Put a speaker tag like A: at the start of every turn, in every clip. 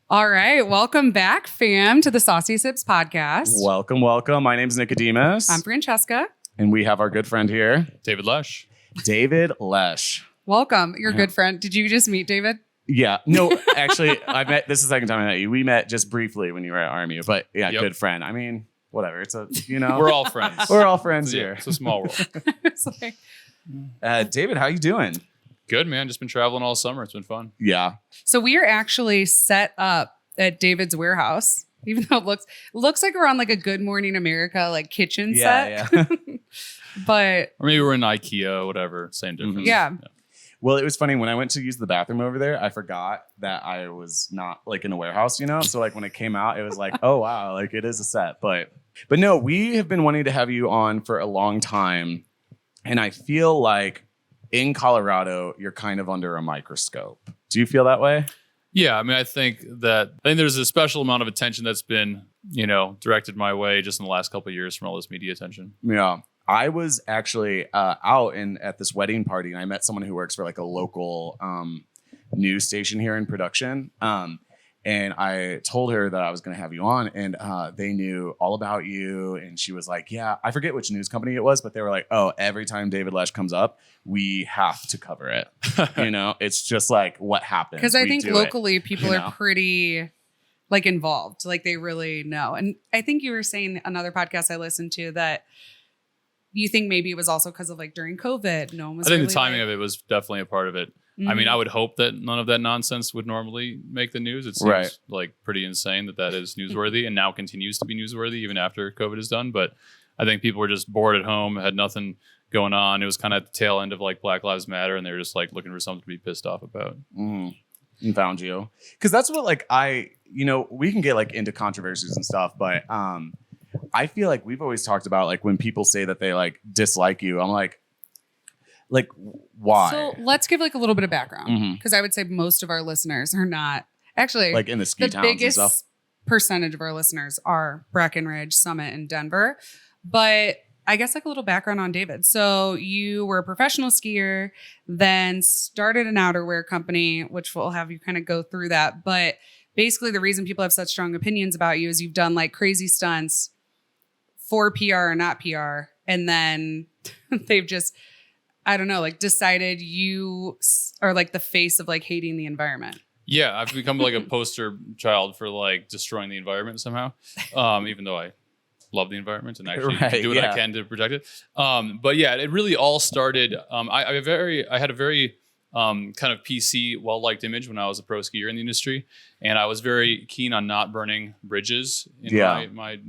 A: All right. Welcome back, fam, to the Saucy Sibz podcast.
B: Welcome, welcome. My name is Nicodemus.
A: I'm Francesca.
B: And we have our good friend here,
C: David Lesh.
B: David Lesh.
A: Welcome. Your good friend. Did you just meet David?
B: Yeah. No, actually, this is the second time I met you. We met just briefly when you were at RMU, but yeah,
C: Yep.
B: Good friend. I mean, whatever. It's
C: We're all friends.
B: we're all friends
C: Yeah,
B: here.
C: it's a small world.
A: It's like,
B: David, how you doing?
C: Good, man. Just been traveling all summer. It's been fun.
B: Yeah.
A: so we are actually set up at David's warehouse, even though it looks like we're on like a Good Morning America like kitchen set.
B: Yeah.
A: But
C: Or maybe we're in IKEA, whatever. Same difference.
A: Yeah.
B: Well, it was funny when I went to use the bathroom over there, I forgot that I was not like in a warehouse, So like when it came out, it was like, oh wow, like it is a set. But no, we have been wanting to have you on for a long time. And I feel like in Colorado, you're kind of under a microscope. Do you feel that way?
C: Yeah, I mean, I think there's a special amount of attention that's been, directed my way just in the last couple of years from all this media attention.
B: Yeah. I was actually out at this wedding party, and I met someone who works for like a local news station here in production. And I told her that I was going to have you on, and they knew all about you. And she was like, yeah, I forget which news company it was, but they were like, oh, every time David Lesh comes up, we have to cover it. It's just like what happens.
A: because I
B: We
A: think
B: do
A: locally
B: it,
A: people are pretty like involved, like they really know. And I think you were saying another podcast I listened to that you think maybe it was also because of like during COVID, no one was.
C: I think
A: really
C: the timing of it was definitely a part of it. I mean, I would hope that none of that nonsense would normally make the news. It seems like pretty insane that is newsworthy and now continues to be newsworthy even after COVID is done. But I think people were just bored at home, had nothing going on. It was kind of at the tail end of like Black Lives Matter, and they were just like looking for something to be pissed off about.
B: And found you. Because that's what like we can get like into controversies and stuff, but I feel like we've always talked about like when people say that they like dislike you, I'm like why?
A: So let's give like a little bit of background, because I would say most of our listeners are not actually
B: like in the ski towns
A: biggest
B: and stuff.
A: Percentage of our listeners are Breckenridge, Summit, and Denver. But I guess like a little background on David. So you were a professional skier, then started an outerwear company, which we'll have you kind of go through that. But basically the reason people have such strong opinions about you is you've done like crazy stunts for PR or not PR. And then they've just, I don't know, like decided you are like the face of like hating the environment.
C: Yeah, I've become like a poster child for like destroying the environment somehow, even though I love the environment and actually do what I can to protect it. But yeah, it really all started. I had a very kind of PC, well-liked image when I was a pro skier in the industry, and I was very keen on not burning bridges in my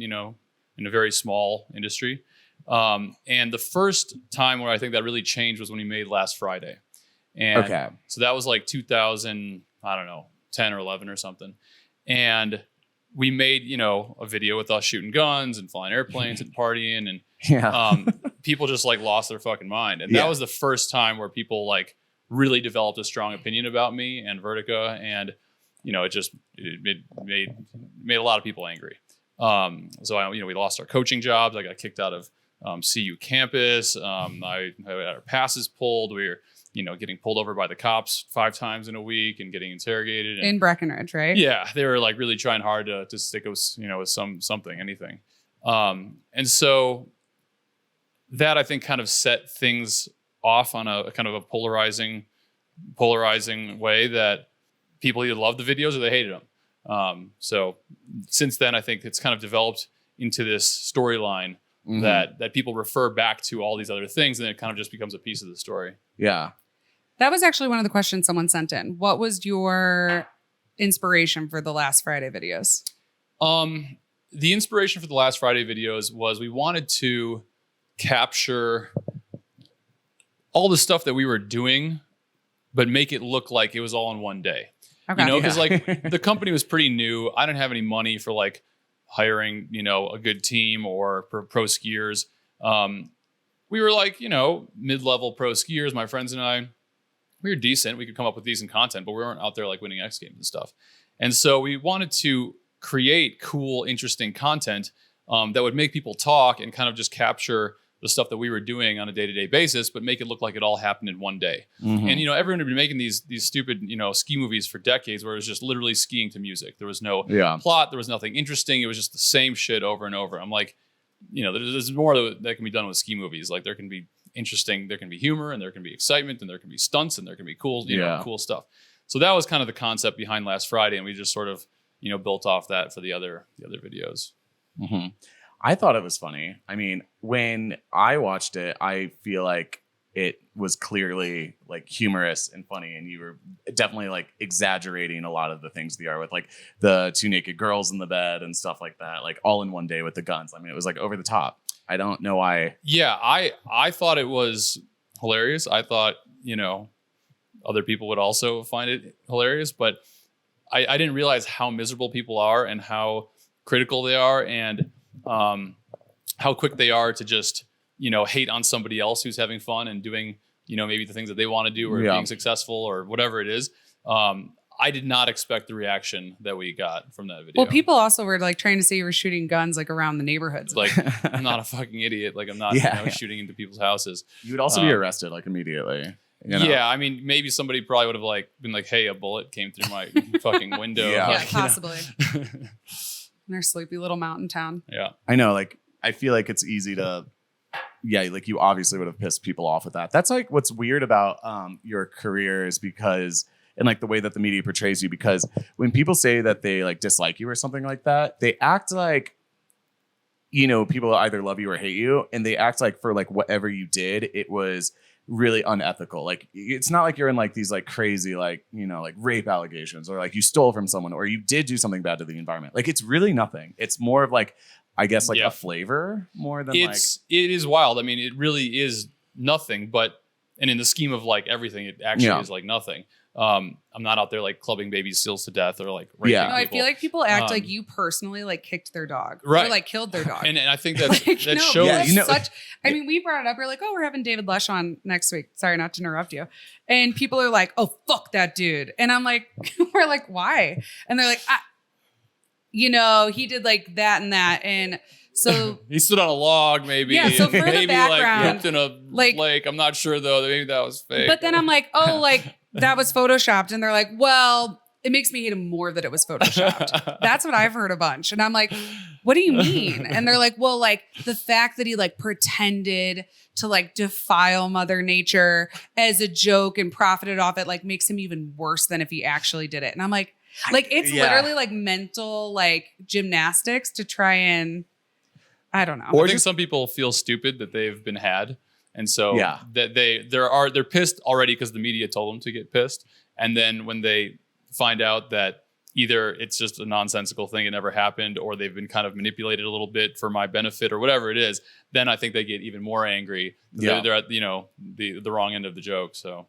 C: in a very small industry. And the first time where I think that really changed was when we made Last Friday. And so that was like 2000, I don't know, 10 or 11 or something. And we made, a video with us shooting guns and flying airplanes and partying, and people just like lost their fucking mind. And that was the first time where people like really developed a strong opinion about me and Vertica. And, it made a lot of people angry. So we lost our coaching jobs. I got kicked out of CU campus. I had our passes pulled. We were, getting pulled over by the cops 5 times in a week and getting interrogated. And,
A: in Breckenridge, right?
C: Yeah, they were like really trying hard to stick us, with anything. And so that I think kind of set things off on a kind of a polarizing way that people either loved the videos or they hated them. So since then, I think it's kind of developed into this storyline that people refer back to all these other things, and it kind of just becomes a piece of the story.
B: Yeah.
A: That was actually one of the questions someone sent in. What was your inspiration for the Last Friday videos?
C: The inspiration for the Last Friday videos was we wanted to capture all the stuff that we were doing, but make it look like it was all in one day.
A: Okay.
C: Because like the company was pretty new. I didn't have any money for like hiring, a good team or pro skiers. We were like, mid-level pro skiers, my friends and I. We were decent. We could come up with decent content, but we weren't out there like winning X Games and stuff. And so we wanted to create cool, interesting content that would make people talk and kind of just capture the stuff that we were doing on a day-to-day basis, but make it look like it all happened in one day.
B: Mm-hmm.
C: And, everyone had been making these stupid, ski movies for decades where it was just literally skiing to music. There was no plot. There was nothing interesting. It was just the same shit over and over. I'm like, there's more that can be done with ski movies. Like there can be interesting, there can be humor, and there can be excitement, and there can be stunts, and there can be cool, cool stuff. So that was kind of the concept behind Last Friday. And we just sort of, built off that for the other videos.
B: Mm-hmm. I thought it was funny. I mean, when I watched it, I feel like it was clearly like humorous and funny, and you were definitely like exaggerating a lot of the things they are with like the 2 naked girls in the bed and stuff like that, like all in one day with the guns. I mean, it was like over the top. I don't know why.
C: Yeah, I thought it was hilarious. I thought, other people would also find it hilarious, but I didn't realize how miserable people are and how critical they are, and how quick they are to just, hate on somebody else who's having fun and doing, maybe the things that they want to do or being successful or whatever it is. I did not expect the reaction that we got from that video.
A: Well, people also were like trying to say you were shooting guns like around the neighborhoods.
C: Like, I'm not a fucking idiot. Like I'm not shooting into people's houses.
B: You would also be arrested like immediately.
C: Yeah, I mean, maybe somebody probably would have like been like, "Hey, a bullet came through my fucking window."
A: Yeah, possibly. In our sleepy little mountain town.
C: Yeah,
B: I know. Like, I feel like it's easy to, like you obviously would have pissed people off with that. That's like what's weird about your career is because, and like the way that the media portrays you, because when people say that they like dislike you or something like that, they act like, people either love you or hate you, and they act like for like whatever you did, it was really unethical. Like it's not like you're in like these like crazy like like rape allegations or like you stole from someone or you did do something bad to the environment. Like it's really nothing. It's more of like, I guess like a flavor more than it
C: is wild. I mean, it really is nothing, and in the scheme of like everything, it actually is like nothing. I'm not out there like clubbing baby seals to death or like raping people.
A: No, I feel like people act like you personally like kicked their dog,
C: right?
A: Or like killed their dog,
C: and I think that
A: like,
C: that shows.
A: Such. I mean, we brought it up. We're like, oh, we're having David Lush on next week. Sorry, not to interrupt you. And people are like, oh, fuck that dude. And I'm like, we're like, why? And they're like, he did like that and that, and so
C: he stood on a log, maybe.
A: Yeah. So for
C: maybe
A: the background,
C: like in a lake. I'm not sure though. Maybe that was fake.
A: But then I'm like, oh, like that was photoshopped, and they're like, well, it makes me hate him more that it was photoshopped. That's what I've heard a bunch, and I'm like, what do you mean? And they're like, well, like the fact that he like pretended to like defile Mother Nature as a joke and profited off it like makes him even worse than if he actually did it. And I'm like it's literally like mental like gymnastics to try and. I don't know.
C: I think some people feel stupid that they've been had. And so that they're pissed already because the media told them to get pissed. And then when they find out that either it's just a nonsensical thing, it never happened, or they've been kind of manipulated a little bit for my benefit or whatever it is, then I think they get even more angry. They're at, the wrong end of the joke. So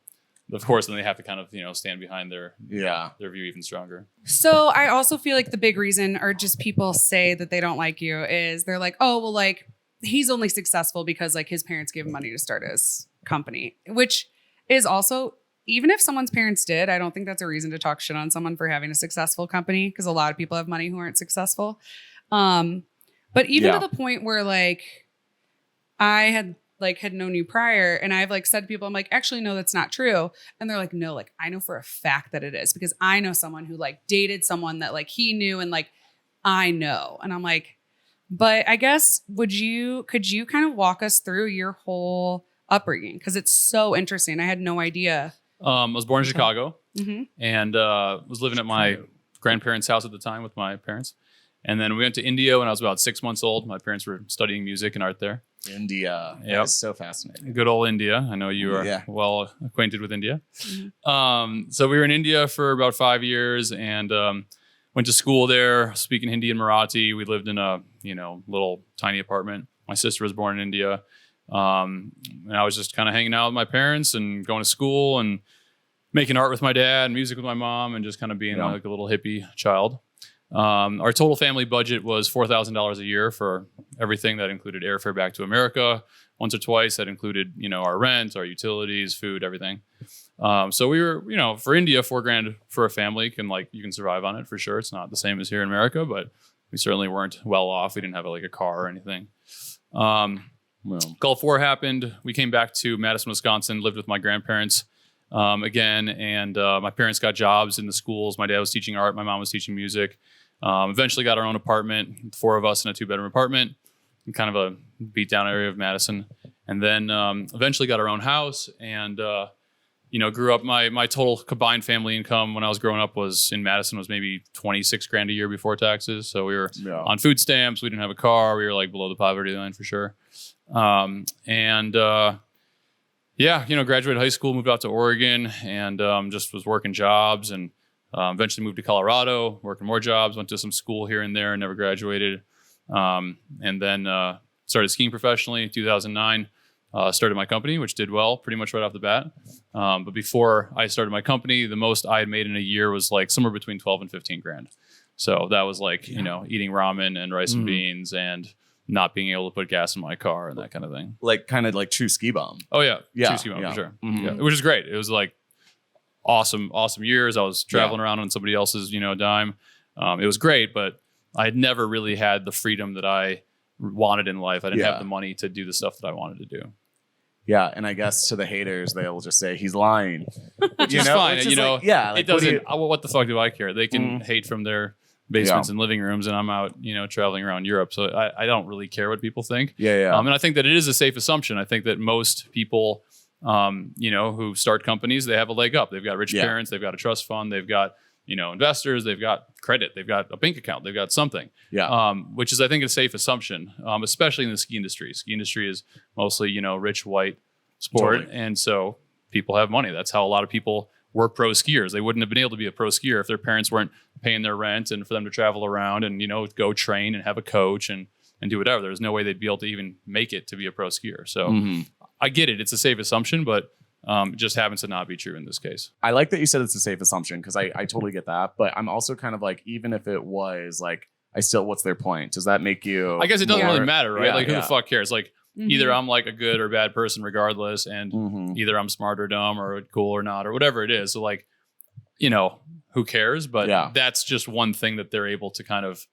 C: of course, then they have to kind of, stand behind their view even stronger.
A: So I also feel like the big reason, or just people say that they don't like you, is they're like, oh, well, like he's only successful because like his parents gave him money to start his company, which is also, even if someone's parents did, I don't think that's a reason to talk shit on someone for having a successful company, because a lot of people have money who aren't successful. But even to the point where like I had known you prior, and I've like said to people, I'm like, actually, no, that's not true. And they're like, no, like I know for a fact that it is, because I know someone who like dated someone that like he knew, and like I know. And I'm like, but I guess could you kind of walk us through your whole upbringing? Because it's so interesting. I had no idea.
C: I was born in Chicago, and was living at my grandparents' house at the time with my parents. And then we went to India when I was about 6 months old. My parents were studying music and art there.
B: India. Yep. That's so fascinating.
C: Good old India. I know you are well acquainted with India. So we were in India for about 5 years and went to school there, speaking Hindi and Marathi. We lived in a little tiny apartment. My sister was born in India. And I was just kind of hanging out with my parents and going to school and making art with my dad and music with my mom and just kind of being like a little hippie child. Our total family budget was $4,000 a year for everything. That included airfare back to America once or twice. That included, our rent, our utilities, food, everything. So we were, for India, $4,000 for a family you can survive on it for sure. It's not the same as here in America, but we certainly weren't well off. We didn't have a car or anything. Gulf War happened. We came back to Madison, Wisconsin, lived with my grandparents again. And my parents got jobs in the schools. My dad was teaching art. My mom was teaching music. Eventually got our own apartment, 4 of us in a 2-bedroom apartment in kind of a beat down area of Madison. And then eventually got our own house and, grew up. My total combined family income when I was growing up was in Madison was maybe $26,000 a year before taxes. So we were on food stamps. We didn't have a car. We were like below the poverty line for sure. Graduated high school, moved out to Oregon and just was working jobs and eventually moved to Colorado, working more jobs, went to some school here and there, never graduated. And then started skiing professionally in 2009. Started my company, which did well pretty much right off the bat. But before I started my company, the most I had made in a year was like somewhere between 12 and 15 grand. So that was like, eating ramen and rice and beans and not being able to put gas in my car and that kind of thing.
B: Like kind of like true ski bum.
C: Oh yeah. True ski bum for sure. Mm-hmm. Yeah, which is great. It was like awesome years. I was traveling around on somebody else's, dime. It was great, but I had never really had the freedom that I wanted in life. I didn't have the money to do the stuff that I wanted to do.
B: Yeah, and I guess to the haters, they'll just say he's lying.
C: Which is fine.
B: It
C: doesn't. What the fuck do I care? They can hate from their basements and living rooms, and I'm out, traveling around Europe. So I don't really care what people think.
B: Yeah.
C: And I think that it is a safe assumption. I think that most people, who start companies, they have a leg up. They've got rich parents. They've got a trust fund. They've got investors. They've got credit. They've got a bank account. They've got something. Yeah. Which is, I think, a safe assumption, especially in the ski industry. Ski industry is mostly, rich white sport. Totally. And so people have money. That's how a lot of people were pro skiers. They wouldn't have been able to be a pro skier if their parents weren't paying their rent and for them to travel around and, go train and have a coach and do whatever. There's no way they'd be able to even make it to be a pro skier. So I get it. It's a safe assumption, but it just happens to not be true in this case.
B: I like that you said it's a safe assumption because I totally get that. But I'm also kind of like, even if it was like, what's their point? Does that make you?
C: I guess it doesn't really matter, right? Who the fuck cares? Like either I'm like a good or bad person regardless. And either I'm smart or dumb or cool or not or whatever it is. So like, who cares? But that's just one thing that they're able to kind of,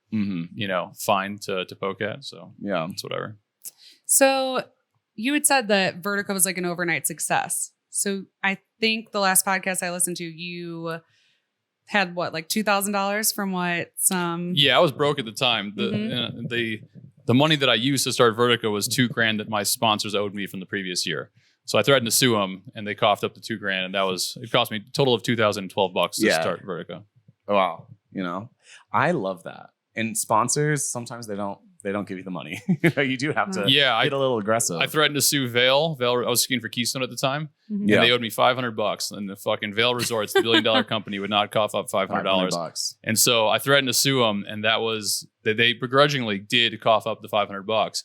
C: find to poke at. So it's whatever.
A: So you had said that Vertico was like an overnight success. So I think the last podcast I listened to, you had what, like $2,000 from what some?
C: Yeah, I was broke at the time. The money that I used to start Vertico was $2,000 that my sponsors owed me from the previous year. So I threatened to sue them, and they coughed up the $2,000, and it cost me a total of $2,012 to start Vertico.
B: Wow, I love that. And sponsors, sometimes they don't give you the money. You do have to get a little aggressive.
C: I threatened to sue Vail. I was skiing for Keystone at the time. And they owed me $500. And the fucking Vail Resorts, the billion-dollar company, would not cough up $500. And so I threatened to sue them. And that was, they begrudgingly did cough up the $500.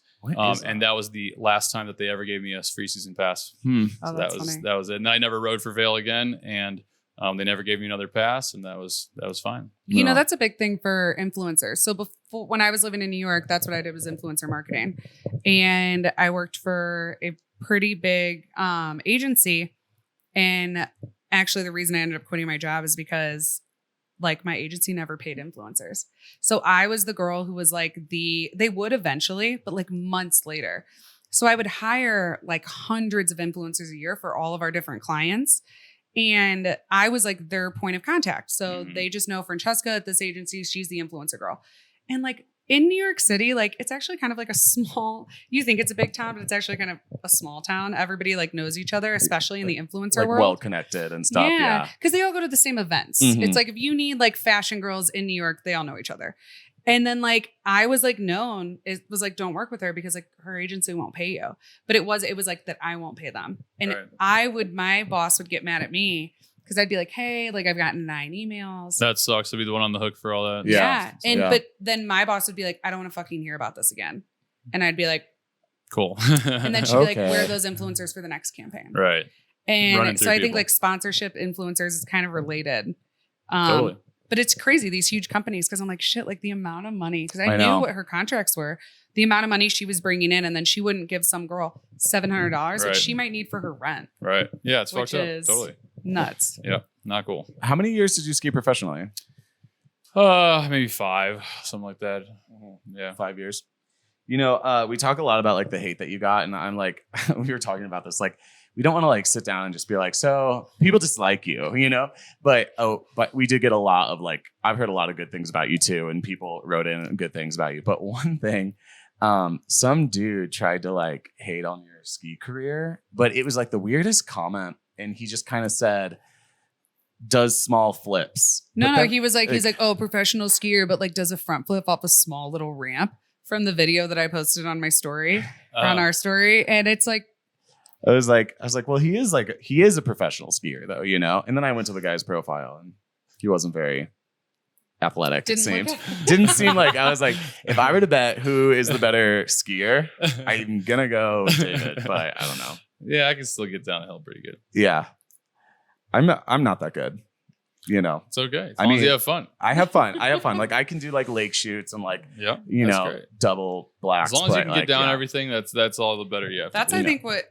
C: And that was the last time that they ever gave me a free season pass.
A: Oh,
C: so
A: funny.
C: that was it. And I never rode for Vail again. And they never gave me another pass, and that was fine.
A: That's a big thing for influencers. So before, when I was living in New York, that's what I did, was influencer marketing. And I worked for a pretty big agency. And actually the reason I ended up quitting my job is because like my agency never paid influencers. So I was the girl who was like they would eventually, but like months later. So I would hire like hundreds of influencers a year for all of our different clients. And I was like their point of contact. So they just know Francesca at this agency, she's the influencer girl. And like in New York City, like it's actually kind of like you think it's a big town, but it's actually kind of a small town. Everybody like knows each other, especially in the influencer world.
B: Well connected and stuff. Yeah.
A: Because they all go to the same events. It's like if you need like fashion girls in New York, they all know each other. And then like I was like known, it was like, don't work with her because like her agency won't pay you. But it was like that I won't pay them. And my boss would get mad at me because I'd be like, hey, like I've gotten 9 emails.
C: That sucks to be the one on the hook for all that.
A: Yeah. But then my boss would be like, I don't want to fucking hear about this again. And I'd be like,
C: cool.
A: And then she'd be like, where are those influencers for the next campaign?
C: Right.
A: And so I think like sponsorship influencers is kind of related.
C: Totally.
A: But it's crazy, these huge companies, because I'm like, shit, like the amount of money, because I knew what her contracts were, the amount of money she was bringing in, and then she wouldn't give some girl $700 that she might need for her rent.
C: Right. Yeah, it's fucked up. Totally.
A: Nuts.
C: Yeah, not cool.
B: How many years did you ski professionally?
C: Maybe 5, something like that. Yeah.
B: 5 years. We talk a lot about like the hate that you got, and I'm like, we were talking about this, like, we don't want to like sit down and just be like, so people dislike you, but we did get a lot of like, I've heard a lot of good things about you too, and people wrote in good things about you. But one thing, some dude tried to like hate on your ski career, but it was like the weirdest comment, and he just kind of said, does small flips.
A: No, he was like, he's like, oh, professional skier, but like does a front flip off a small little ramp from the video that I posted on my story, on our story. And it's like,
B: I was like, well, he is a professional skier though, And then I went to the guy's profile, and he wasn't very athletic. Didn't seem like. I was like, if I were to bet who is the better skier, I'm gonna go with David, but I don't know.
C: Yeah, I can still get down a hill pretty good.
B: Yeah, I'm not that good.
C: It's okay. As long as you have fun.
B: I have fun. Like I can do like lake shoots and like, double blacks.
C: As long as you can get down everything, that's all the better. Yeah.
A: That's, I think, what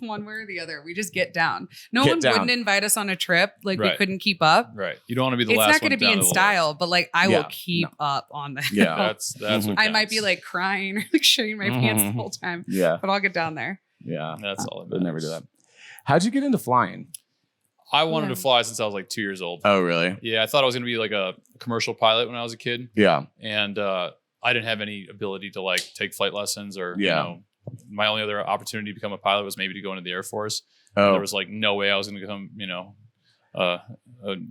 A: one way or the other, we just get down. No one wouldn't invite us on a trip. Like we couldn't keep up.
C: Right. You don't want to be the last one.
A: It's not going to be in style, but like I will keep up on the hill.
B: Yeah.
C: That's what
A: I might be like crying or like shitting my pants the whole time.
B: Yeah.
A: But I'll get down there.
B: Yeah.
C: That's all.
B: I would never do that. How'd you get into flying?
C: I wanted to fly since I was like 2 years old.
B: Oh, really?
C: Yeah, I thought I was going to be like a commercial pilot when I was a kid.
B: Yeah.
C: And I didn't have any ability to like take flight lessons or, my only other opportunity to become a pilot was maybe to go into the Air Force. Oh. And there was like no way I was going to become, a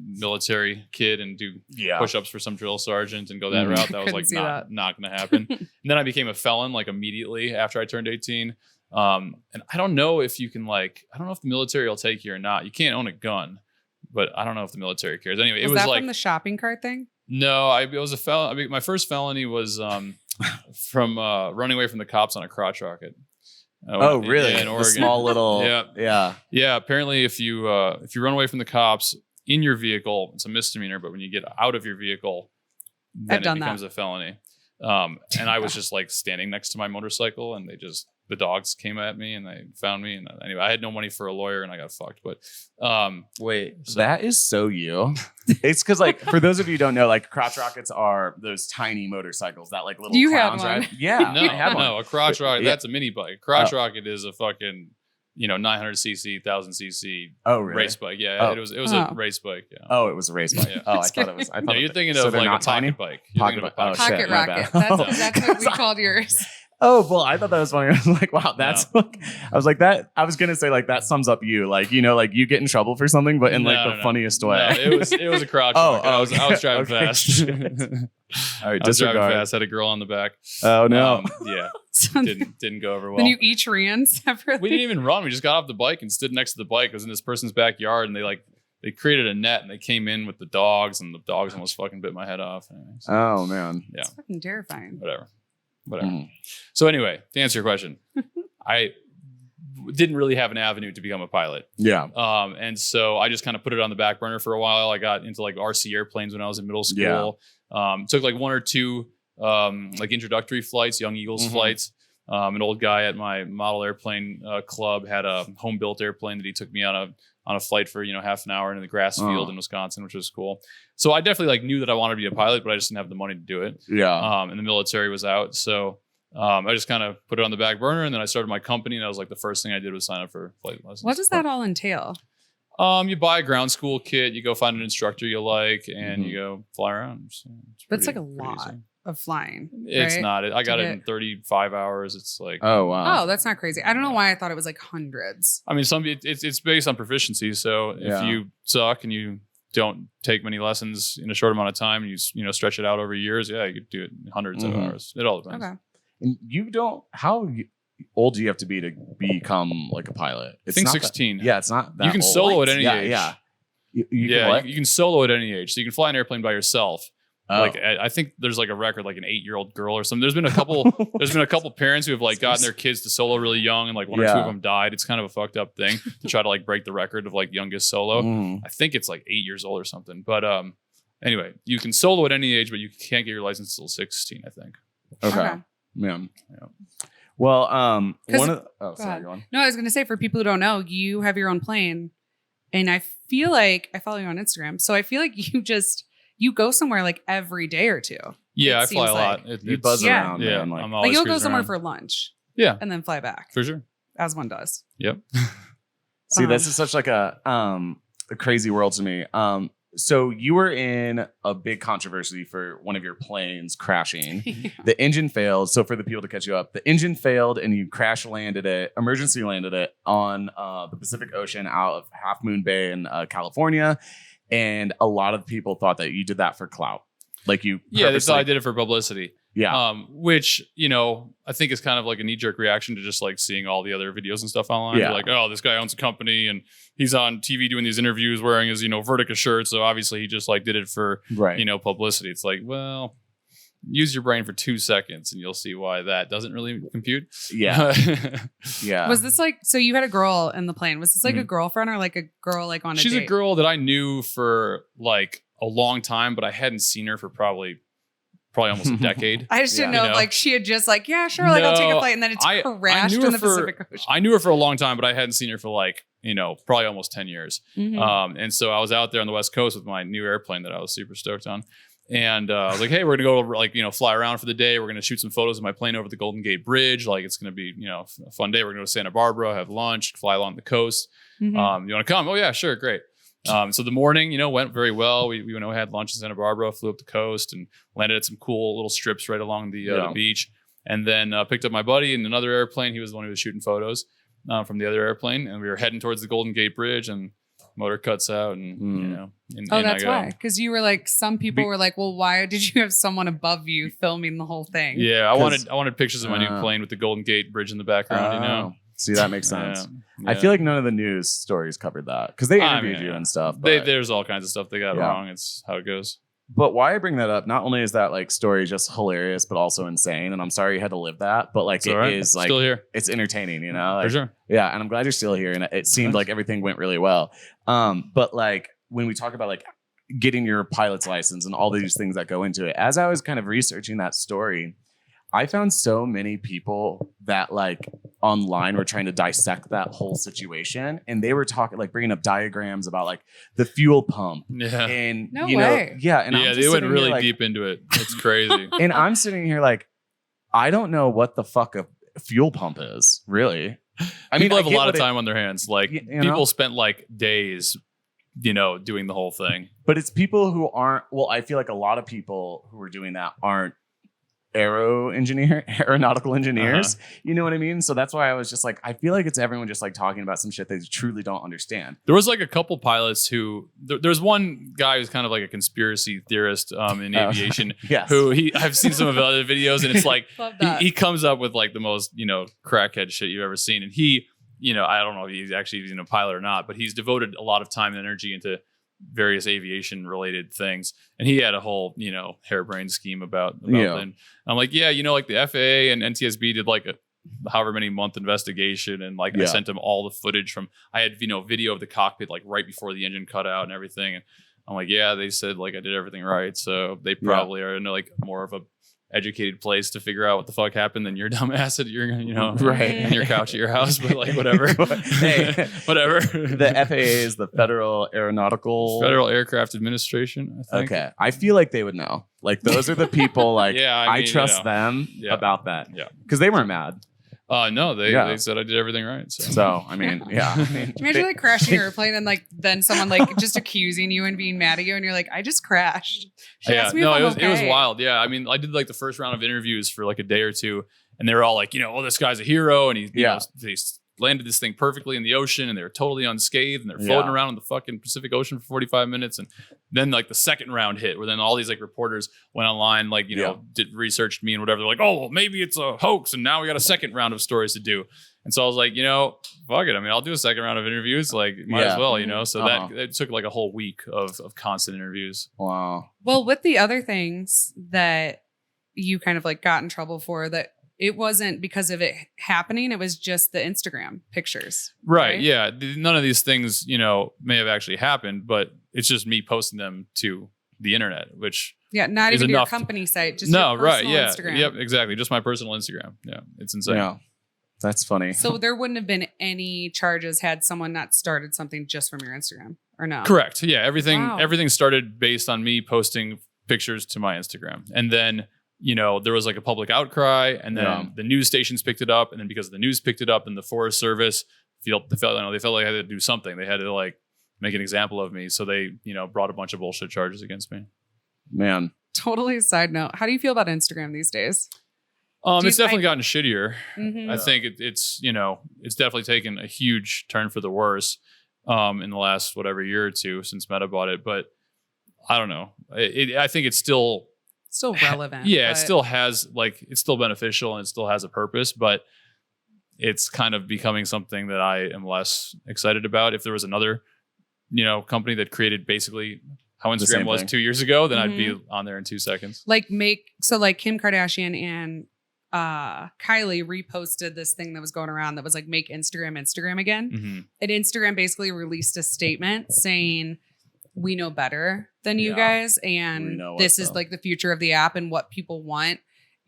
C: military kid and do push-ups for some drill sergeant and go that route. That was like not going to happen. And then I became a felon like immediately after I turned 18. And I don't know if you can I don't know if the military will take you or not. You can't own a gun, but I don't know if the military cares. Anyway, it was
A: that
C: like
A: from the shopping cart thing.
C: No, it was a felon. I mean, my first felony was from running away from the cops on a crotch rocket.
B: Really?
C: In Oregon.
B: A small little.
C: Yeah. Apparently, if you run away from the cops in your vehicle, it's a misdemeanor. But when you get out of your vehicle, then it becomes a felony. And I was just like standing next to my motorcycle, and the dogs came at me and they found me. And anyway, I had no money for a lawyer and I got fucked. But
B: that is so you. It's because like for those of you who don't know, like crotch rockets are those tiny motorcycles that like little
A: you
B: clowns
A: had one.
B: ride. Yeah,
C: no, a crotch rocket. That's a mini bike. Crotch rocket is a fucking 900cc, 1000cc race bike. Yeah, it was a race bike. Yeah.
B: Oh, it was a race bike.
C: Yeah.
B: Oh, I thought it was.
C: No, you're thinking of like a pocket bike.
B: Pocket bike.
A: Pocket rocket. That's what we called yours.
B: Oh, well, I thought that was funny. I was like, wow, that's like, I was like that. I was going to say like, that sums up you, like, like you get in trouble for something, but in the funniest way.
C: No, it was a crotch. I was driving fast.
B: All right.
C: I was driving fast. Had a girl on the back.
B: Oh no.
C: Yeah. Didn't go over well.
A: Then you each ran separately.
C: We didn't even run. We just got off the bike and stood next to the bike. It was in this person's backyard, and they created a net and they came in with the dogs, and the dogs almost fucking bit my head off. Anyway, so,
B: oh man.
C: Yeah.
A: It's fucking terrifying.
C: Whatever. So anyway, to answer your question, I didn't really have an avenue to become a pilot.
B: Yeah.
C: And so I just kind of put it on the back burner for a while. I got into like RC airplanes when I was in middle school. Took like one or two like introductory flights, Young Eagles flights. An old guy at my model airplane club had a home built airplane that he took me on a flight for half an hour into the grass field in Wisconsin, which was cool. So I definitely like knew that I wanted to be a pilot, but I just didn't have the money to do it.
B: Yeah.
C: And the military was out, so I just kind of put it on the back burner, and then I started my company, and that was like the first thing I did was sign up for flight lessons.
A: What does that all entail?
C: You buy a ground school kit, you go find an instructor you like, and you go fly around. So
A: that's like a lot of flying.
C: It's
A: right?
C: not. I got it in 35 hours. It's like
B: oh wow.
A: Oh, that's not crazy. I don't know why I thought it was like hundreds.
C: I mean, it's based on proficiency. So if you suck and you don't take many lessons in a short amount of time, and you stretch it out over years, you could do it in hundreds of hours. It all depends.
A: Okay.
B: And you don't. How old do you have to be become like a pilot?
C: I think 16.
B: It's not that
C: you can
B: old.
C: solo at any age.
B: Yeah.
C: You can solo at any age. So you can fly an airplane by yourself. Like I think there's like a record, like an 8-year-old girl or something. There's been a couple parents who have like gotten their kids to solo really young, and like one or two of them died. It's kind of a fucked up thing to try to like break the record of like youngest solo. I think it's like 8 years old or something. But anyway, you can solo at any age, but you can't get your license until 16, I think.
B: Okay. Yeah. Well, sorry, go on.
A: No, I was gonna say, for people who don't know, you have your own plane, and I feel like I follow you on Instagram, so I feel like you go somewhere like every day or two.
C: Yeah, I fly a
A: like.
C: lot.
B: You buzz around,
C: Yeah,
B: man.
C: I'm
A: Like
C: always
A: you'll go
C: cruising
A: somewhere
C: around.
A: for lunch.
C: Yeah.
A: And then fly back.
C: For sure.
A: As one does.
C: Yep.
B: See, this is such like a crazy world to me. So you were in a big controversy for one of your planes crashing.
A: Yeah.
B: The engine failed. So for the people to catch you up, the engine failed and you emergency landed it on the Pacific Ocean out of Half Moon Bay in California. And a lot of people thought that you did that for clout. Like you.
C: Yeah, they thought I did it for publicity.
B: Yeah.
C: Which, I think is kind of like a knee-jerk reaction to just like seeing all the other videos and stuff online.
B: Yeah.
C: You're like, oh, this guy owns a company and he's on TV doing these interviews wearing his, Vertica shirt. So obviously he just like did it for, publicity. It's like, well, use your brain for 2 seconds and you'll see why that doesn't really compute.
B: Yeah. Yeah.
A: Was this like, so you had a girl in the plane. Was this like a girlfriend or like a girl like on a date?
C: She's a girl that I knew for like a long time, but I hadn't seen her for probably almost a decade.
A: I just didn't know if like she had just like, yeah, sure, like I'll take a flight and then it's crashed in the Pacific Ocean.
C: I knew her for a long time, but I hadn't seen her for like, probably almost 10 years.
A: Mm-hmm.
C: And so I was out there on the West Coast with my new airplane that I was super stoked on. And I was like, hey, we're going to go like, fly around for the day. We're going to shoot some photos of my plane over the Golden Gate Bridge. Like it's going to be, a fun day. We're going to go to Santa Barbara, have lunch, fly along the coast.
A: Mm-hmm.
C: You want to come? Oh yeah, sure. Great. So the morning, went very well. We had lunch in Santa Barbara, flew up the coast and landed at some cool little strips right along the beach. And then picked up my buddy in another airplane. He was the one who was shooting photos from the other airplane. And we were heading towards the Golden Gate Bridge and motor cuts out and,
A: that's why. Because you were like, some people were like, well, why did you have someone above you filming the whole thing?
C: Yeah, I wanted pictures of my new plane with the Golden Gate Bridge in the background,
B: See, that makes sense.
C: Yeah.
B: I feel like none of the news stories covered that because they interviewed you and stuff.
C: There's all kinds of stuff they got wrong. It's how it goes.
B: But why I bring that up, not only is that like story just hilarious, but also insane. And I'm sorry you had to live that, but like is like
C: still here.
B: It's entertaining, Like,
C: for sure.
B: Yeah, and I'm glad you're still here. And it seemed like everything went really well. But like when we talk about like getting your pilot's license and all these things that go into it, as I was kind of researching that story, I found so many people that like online were trying to dissect that whole situation, and they were talking like bringing up diagrams about like the fuel pump.
C: Yeah,
B: and
A: no way.
B: And yeah,
C: they went really deep into it. It's crazy.
B: And I'm sitting here like, I don't know what the fuck a fuel pump is, really. I mean,
C: people have a lot of time on their hands. Like people spent like days, doing the whole thing.
B: But it's people who aren't. Well, I feel like a lot of people who are doing that aren't aeronautical engineers. You know what I mean? So that's why I was just like, I feel like it's everyone just like talking about some shit they truly don't understand.
C: There was like a couple pilots who there's one guy who's kind of like a conspiracy theorist in aviation.
B: Yes.
C: Who I've seen some of the other videos and it's like he comes up with like the most crackhead shit you've ever seen, and he I don't know if he's actually even a pilot or not, but he's devoted a lot of time and energy into various aviation related things, and he had a whole harebrained scheme about them. And I'm like, like the FAA and NTSB did like a however many month investigation, and like I sent him all the footage from I had video of the cockpit like right before the engine cut out and everything, and I'm like, they said like I did everything right, so they probably are in like more of a educated place to figure out what the fuck happened than your dumb ass at your
B: right
C: in your couch at your house, but like whatever.
B: Hey,
C: whatever.
B: The FAA is the Federal
C: Aircraft Administration, I think.
B: Okay, I feel like they would know. Like those are the people like I trust them about that.
C: Yeah,
B: because they weren't mad.
C: No, they said I did everything right.
B: So I mean,
A: imagine like crashing your airplane and like then someone like just accusing you and being mad at you, and you're like, I just crashed.
C: It was wild. Yeah, I mean, I did like the first round of interviews for like a day or two, and they were all like, this guy's a hero, and they landed this thing perfectly in the ocean, and they were totally unscathed, and they're floating around in the fucking Pacific Ocean for 45 minutes, and then like the second round hit, where then all these like reporters went online, like did researched me and whatever. They're like, oh, well, maybe it's a hoax, and now we got a second round of stories to do. And so I was like, fuck it. I mean, I'll do a second round of interviews. Like, might as well, So that it took like a whole week of constant interviews.
B: Wow.
A: Well, with the other things that you kind of like got in trouble for, that it wasn't because of it happening. It was just the Instagram pictures.
C: Right. Yeah. None of these things, may have actually happened, but it's just me posting them to the internet, which
A: not even your company site, just your personal Instagram.
C: Yep, exactly. Just my personal Instagram. Yeah. It's insane.
B: Yeah. That's funny.
A: So there wouldn't have been any charges had someone not started something just from your Instagram. or no?
C: Correct. Yeah. Everything started based on me posting pictures to my Instagram. And then, there was like a public outcry, and then the news stations picked it up. And then because the news picked it up and the Forest Service they felt like they had to do something. They had to like make an example of me. So they, brought a bunch of bullshit charges against me.
B: Man.
A: Totally side note. How do you feel about Instagram these days?
C: It's definitely gotten shittier.
A: Mm-hmm.
C: I think it's definitely taken a huge turn for the worse in the last year or two since Meta bought it. But I don't know. I think it's still
A: relevant.
C: Yeah, it still has it's still beneficial and it still has a purpose, but it's kind of becoming something that I am less excited about. If there was another, company that created basically how Instagram was 2 years ago, then I'd be on there in 2 seconds.
A: Like Kim Kardashian and Kylie reposted this thing that was going around that was like, make Instagram again.
C: Mm-hmm.
A: And Instagram basically released a statement saying, we know better than you guys, and this is like the future of the app and what people want.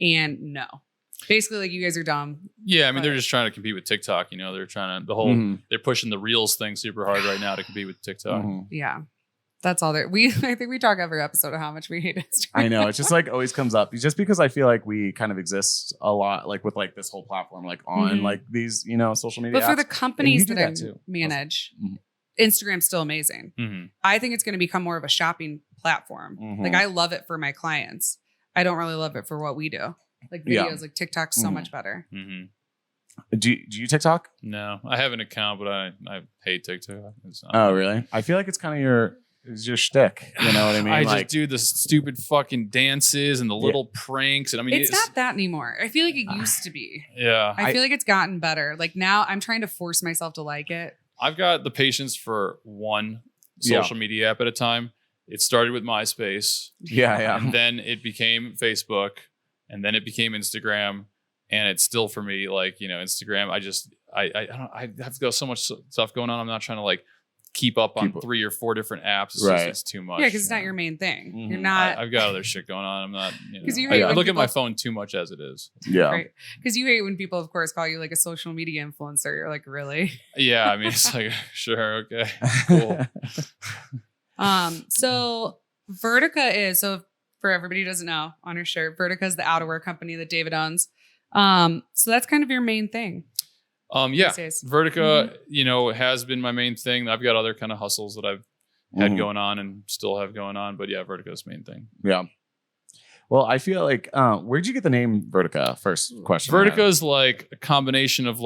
A: And no, basically like, you guys are dumb.
C: Yeah. I mean, they're just trying to compete with TikTok. They're trying to, they're pushing the Reels thing super hard right now to compete with TikTok.
A: Yeah. That's all there. I think we talk every episode of how much we hate Instagram.
B: I know. It's just like always comes up just because I feel like we kind of exist a lot, like with like this whole platform, like on like these, social media.
A: But for
B: apps.
A: the companies that I
B: too.
A: manage, Instagram's still amazing.
C: Mm-hmm.
A: I think it's going to become more of a shopping platform. Like I love it for my clients. I don't really love it for what we do. Like videos, like TikTok's so much better.
C: Mm-hmm.
B: Do you TikTok?
C: No, I have an account, but I hate TikTok.
B: Oh, really? I feel like it's kind of your shtick. You know what I mean?
C: I just do the stupid fucking dances and the little pranks. And I mean,
A: it's not that anymore. I feel like it used to be.
C: Yeah.
A: I feel like it's gotten better. Like now I'm trying to force myself to like it.
C: I've got the patience for one social media app at a time. It started with MySpace.
B: Yeah.
C: And then it became Facebook. And then it became Instagram. And it's still for me, Instagram. I have to go so much stuff going on. I'm not trying to keep up on 3 or 4 different apps. It's too much.
A: Yeah, because it's not your main thing. Mm-hmm. You're not.
C: I've got other shit going on. I'm not.
A: I
C: look at my phone too much as it is.
B: Yeah.
A: Right. Because you hate when people, of course, call you like a social media influencer. You're like, really?
C: Yeah. I mean, it's like, sure, okay, cool.
A: So Vertica is for everybody who doesn't know, on your shirt, Vertica is the outerwear company that David owns. So that's kind of your main thing.
C: Yeah, Vertica, has been my main thing. I've got other kind of hustles that I've had going on and still have going on, but yeah, Vertica's main thing.
B: Yeah. Well, I feel like, where'd you get the name Vertica? First question.
C: Vertica is like a combination of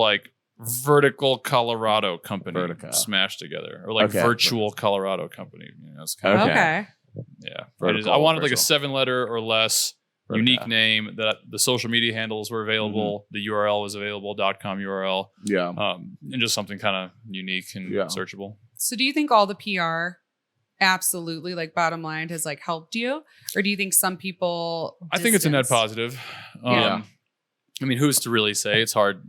C: vertical Colorado company smashed together, or virtual Colorado company. It's kind of
A: okay.
C: Yeah. I wanted a 7-letter or less unique name, that the social media handles were available. The URL was available, .com URL.
B: Yeah.
C: And just something kind of unique and searchable.
A: So do you think all the PR absolutely, bottom line, has helped you? Or do you think some people
C: I think it's a net positive. I mean, who's to really say? It's hard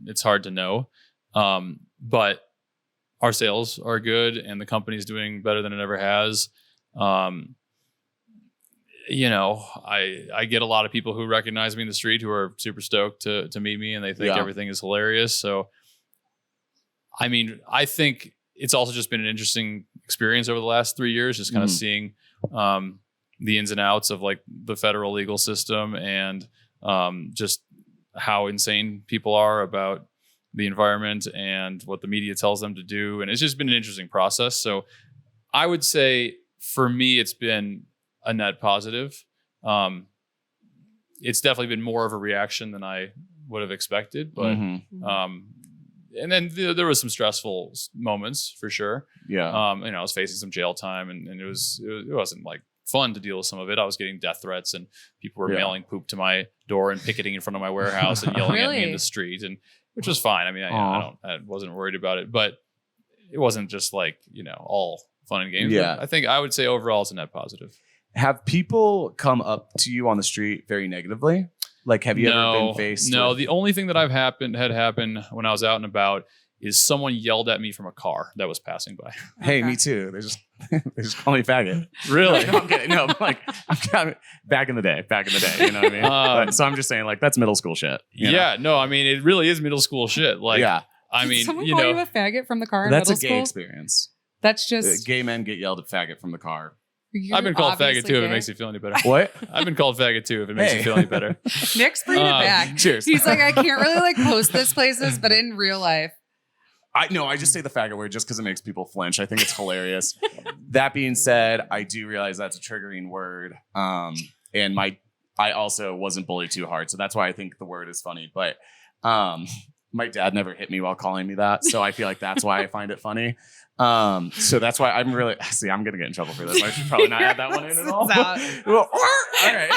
C: to know. But our sales are good and the company's doing better than it ever has. I get a lot of people who recognize me in the street who are super stoked to meet me, and they think everything is hilarious. So, I mean, I think it's also just been an interesting experience over the last 3 years, just kind of seeing the ins and outs of the federal legal system and just how insane people are about the environment and what the media tells them to do. And it's just been an interesting process. So I would say for me, it's been a net positive. It's definitely been more of a reaction than I would have expected, but and then there was some stressful moments for sure.
B: Yeah.
C: I was facing some jail time, and it wasn't fun to deal with some of it. I was getting death threats, and people were mailing poop to my door and picketing in front of my warehouse and yelling at me in the street, and which was fine. I mean, I wasn't worried about it, but it wasn't just all fun and games.
B: Yeah.
C: I think I would say overall it's a net positive.
B: Have people come up to you on the street very negatively? Have you ever been faced?
C: No, the only thing that had happened when I was out and about is someone yelled at me from a car that was passing by.
B: Hey, me too. They just call me faggot.
C: Really?
B: No, I'm kidding. No, I'm back in the day. You know what I mean? So I'm just saying, that's middle school shit.
C: No, I mean, it really is middle school shit. I mean,
A: someone call you a faggot from the car in
B: that's
A: middle
B: a gay
A: school?
B: experience.
A: That's just
B: Gay men get yelled at faggot from the car.
C: I've been called faggot too if it makes you feel any better.
B: What?
C: I've been called faggot too if it makes you feel any better.
A: Nick's bringing it back.
B: Cheers.
A: He's like, I can't really like post this places, but in real life.
B: I just say the faggot word just because it makes people flinch. I think it's hilarious. That being said, I do realize that's a triggering word. And I also wasn't bullied too hard. So that's why I think the word is funny. But my dad never hit me while calling me that. So I feel like that's why I find it funny. So that's why I'm really, see, I'm going to get in trouble for this. I should probably not add that one in at all. Well, all right.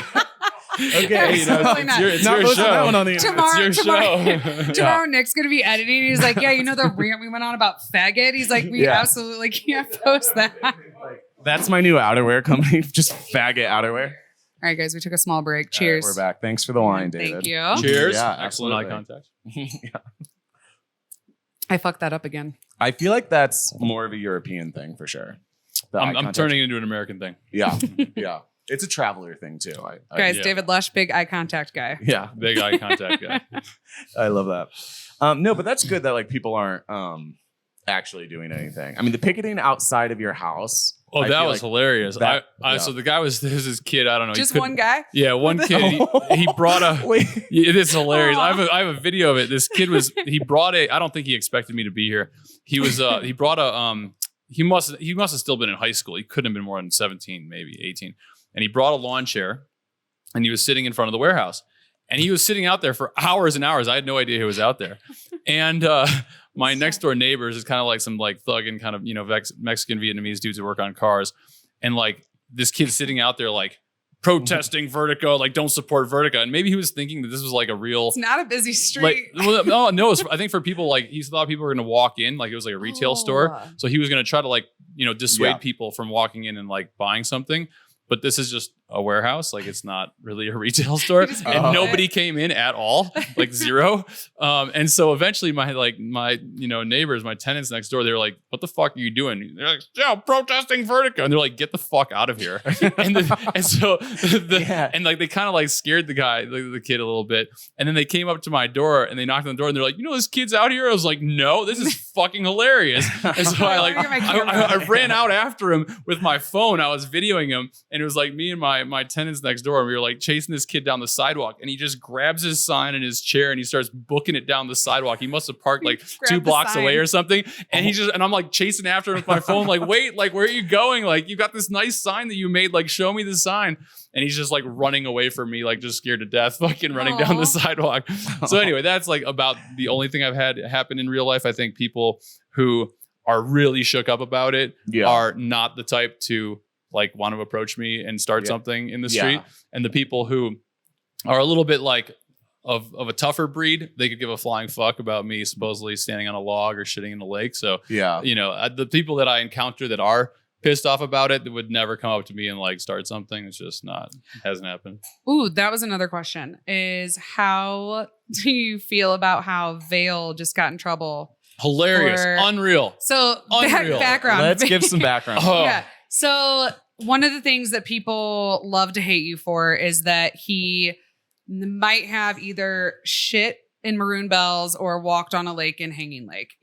B: Okay.
C: It's your show.
B: That one on the
C: It's your show.
A: Tomorrow Nick's going to be editing. He's like, yeah, the rant we went on about faggot. He's like, we absolutely can't post that.
B: That's my new outerwear company. Just faggot outerwear.
A: All right, guys, we took a small break. Cheers.
B: Right, we're back. Thanks for the wine, David.
A: Thank you.
C: Cheers.
B: Yeah,
C: excellent
B: absolutely.
C: eye contact.
B: Yeah.
A: I fucked that up again.
B: I feel like that's more of a European thing for sure.
C: I'm turning it into an American thing.
B: Yeah. Yeah. It's a traveler thing too.
A: Guys, David Lush, big eye contact guy.
B: Yeah.
C: Big eye contact guy.
B: I love that. No, but that's good that like people aren't actually doing anything. I mean, the picketing outside of your house.
C: Oh, that was hilarious.
B: Yeah.
C: So the guy there's this kid, I don't know.
A: Just one guy?
C: Yeah, one kid. He brought a.
B: Wait.
C: It is hilarious. I have a video of it. This kid he brought I don't think he expected me to be here. He was, he brought he must have still been in high school. He couldn't have been more than 17, maybe 18. And he brought a lawn chair and he was sitting in front of the warehouse. And he was sitting out there for hours and hours. I had no idea he was out there. And my next door neighbors is kind of like some like thugging kind of, Mexican Vietnamese dudes who work on cars. And like this kid's sitting out there like protesting Vertigo, like don't support Vertigo. And maybe he was thinking that this was like a real.
A: It's not a busy street.
C: No, I think for people like he thought people were going to walk in like it was like a retail store. So he was going to try to like, dissuade people from walking in and like buying something. But this is just a warehouse. Like it's not really a retail store. And nobody came in at all, like zero. And so eventually my neighbors, my tenants next door, they were like, what the fuck are you doing? They're like, yeah, protesting Vertigo. And they're like, get the fuck out of here. And they kind of like scared the guy, the kid a little bit. And then they came up to my door and they knocked on the door and they're like, this kid's out here? I was like, no, this is fucking hilarious. And so I ran out after him with my phone. I was videoing him. And it was like me and my tenants next door, and we were like chasing this kid down the sidewalk, and he just grabs his sign in his chair and he starts booking it down the sidewalk. He must have parked like 2 blocks away or something. And and I'm like chasing after him with my phone, like, wait, like, where are you going? Like, you got this nice sign that you made, like, show me the sign. And he's just like running away from me, like just scared to death, fucking running down the sidewalk. So anyway, that's like about the only thing I've had happen in real life. I think people who are really shook up about it are not the type to like want to approach me and start something in the street. And the people who are a little bit like of a tougher breed, they could give a flying fuck about me supposedly standing on a log or shitting in the lake. So the people that I encounter that are pissed off about it, that would never come up to me and like start something. It's just hasn't happened.
A: Ooh, that was another question, is how do you feel about how Vale just got in trouble?
C: Hilarious. Unreal.
A: So background.
B: Let's give some background.
A: Yeah. So one of the things that people love to hate you for is that he might have either shit in Maroon Bells or walked on a lake in Hanging Lake.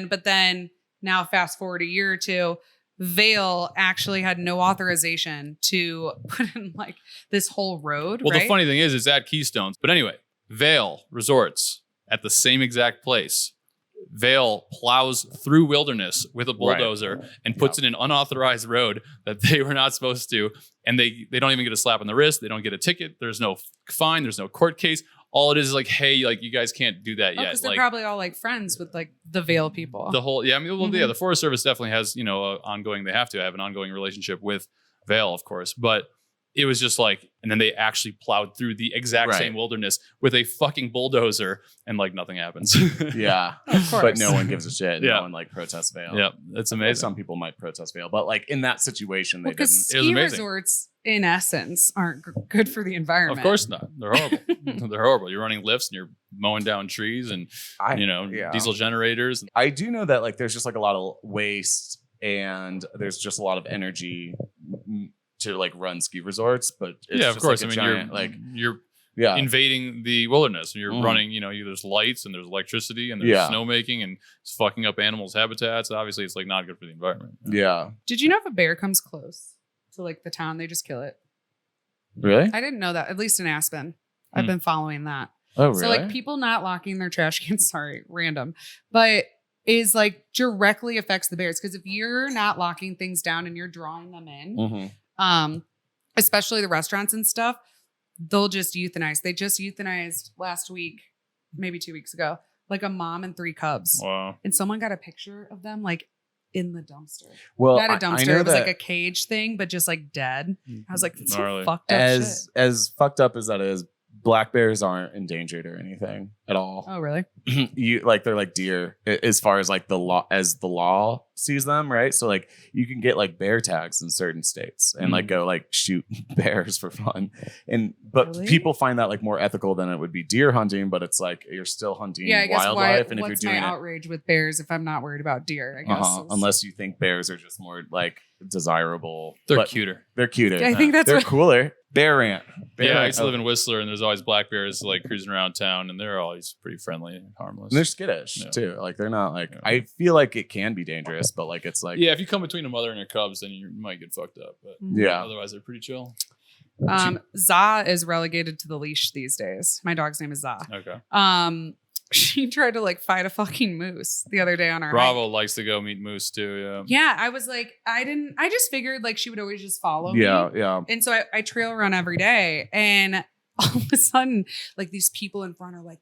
A: But then now fast forward a year or two, Vale actually had no authorization to put in like this whole road.
C: Well, the funny thing is it's at Keystones. But anyway, Vale Resorts at the same exact place. Vale plows through wilderness with a bulldozer and puts in an unauthorized road that they were not supposed to. And they don't even get a slap on the wrist. They don't get a ticket. There's no fine. There's no court case. All it is like, hey, like you guys can't do that yet.
A: Because they're probably all like friends with like the Vale people.
C: The whole, the Forest Service definitely has, they have to have an ongoing relationship with Vale, of course. But it was just like, and then they actually plowed through the exact same wilderness with a fucking bulldozer and like nothing happens.
B: Yeah. Of course. But no one gives a shit. No one like protests Vale.
C: Yeah. It's amazing.
B: Some people might protest Vale, but like in that situation, they didn't.
A: Ski resorts in essence aren't good for the environment.
C: Of course not. They're horrible. They're horrible. You're running lifts and you're mowing down trees and, diesel generators.
B: I do know that like there's just like a lot of waste and there's just a lot of energy to like run ski resorts, but it's
C: of course.
B: Like
C: I mean,
B: giant,
C: invading the wilderness. And you're running, there's lights and there's electricity and there's snowmaking and it's fucking up animals' habitats. Obviously, it's like not good for the environment.
B: Yeah.
A: Did you know if a bear comes close to like the town, they just kill it?
B: Really?
A: I didn't know that. At least in Aspen, I've been following that.
B: Oh, really?
A: So like people not locking their trash cans. Sorry, random, but is like directly affects the bears because if you're not locking things down and you're drawing them in, especially the restaurants and stuff, they'll just euthanize. They just euthanized last week, maybe 2 weeks ago, like a mom and 3 cubs.
C: Wow.
A: And someone got a picture of them like in the dumpster.
B: Well,
A: not a dumpster. It was like a cage thing, but just like dead. I was like, that's some fucked up shit.
B: As fucked up as that is, black bears aren't endangered or anything at all.
A: Oh, really?
B: They're like deer as far as like the law sees them, right? So like you can get like bear tags in certain states and like go like shoot bears for fun. But really? People find that like more ethical than it would be deer hunting, but it's like you're still hunting wildlife. And if you're doing
A: outrage with bears if I'm not worried about deer, I guess.
B: Unless you think bears are just more like desirable.
C: They're cuter.
B: They're cuter.
A: Yeah, I think they're
B: cooler. Bear rant.
C: I used to live in Whistler, and there's always black bears like cruising around town, and they're always pretty friendly and harmless.
B: And they're skittish too. Like they're not like. I feel like it can be dangerous, but like it's like.
C: Yeah, if you come between a mother and her cubs, then you might get fucked up. But otherwise they're pretty chill.
A: Za is relegated to the leash these days. My dog's name is Za.
C: Okay.
A: She tried to like fight a fucking moose the other day on our
C: Bravo likes to go meet moose too.
A: Yeah, I was like, I just figured like she would always just follow me.
B: Yeah.
A: And so I trail run every day, and all of a sudden, like these people in front are like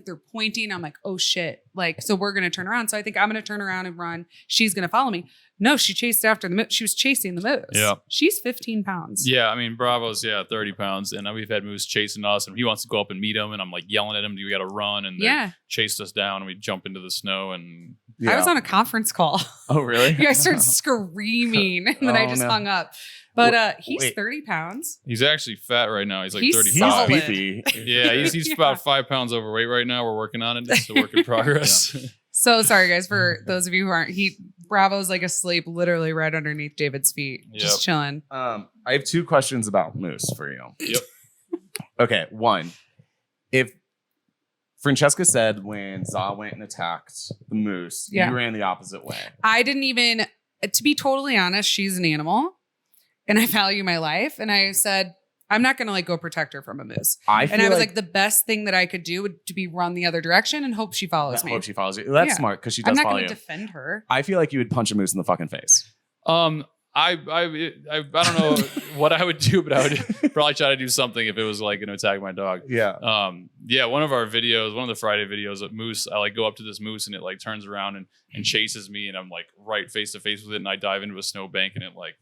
A: they're pointing. I'm like, oh shit. Like, so we're going to turn around. So I think I'm going to turn around and run. She's going to follow me. No, she chased after the moose. She was chasing the moose.
C: Yeah.
A: She's 15 pounds.
C: Yeah. I mean, Bravo's 30 pounds. And we've had moose chasing us and he wants to go up and meet him. And I'm like yelling at him, you got to run. And they chased us down and we jump into the snow and.
A: Yeah. I was on a conference call.
B: Oh, really?
A: I started screaming and then I just hung up. But he's 30 pounds.
C: He's actually fat right now. He's like 35.
B: He's beefy.
C: Yeah, he's about 5 pounds overweight right now. We're working on it. It's a work in progress.
A: So sorry, guys, for those of you who aren't. Bravo's like asleep, literally right underneath David's feet, just chilling.
B: I have 2 questions about moose for you.
C: Yep.
B: Okay, 1. If Francesca said when Za went and attacked the moose, you ran the opposite way.
A: I didn't even, to be totally honest, she's an animal. And I value my life. And I said, I'm not going to like go protect her from a moose. I was like, the best thing that I could do would to be run the other direction and hope she follows me.
B: Hope she follows you. That's smart because she does follow you. I'm not going
A: to defend her.
B: I feel like you would punch a moose in the fucking face.
C: I don't know what I would do, but I would probably try to do something if it was like going to attack my dog.
B: Yeah.
C: One of our videos, one of the Friday videos of moose, I like go up to this moose and it like turns around and chases me and I'm like right face to face with it and I dive into a snowbank and it like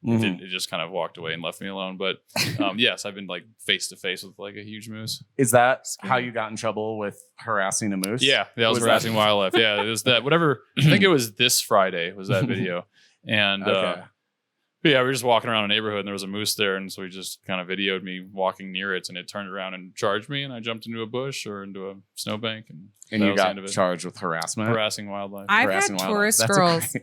C: it just kind of walked away and left me alone. But yes, I've been like face to face with like a huge moose.
B: Is that how you got in trouble with harassing a moose?
C: Yeah, that was harassing wildlife. Yeah, it was that. Whatever. I think it was this Friday was that video, and we were just walking around a neighborhood and there was a moose there, and so he just kind of videoed me walking near it, and it turned around and charged me, and I jumped into a bush or into a snowbank, and
B: you got charged with harassing
C: wildlife.
A: I've had tourist girls.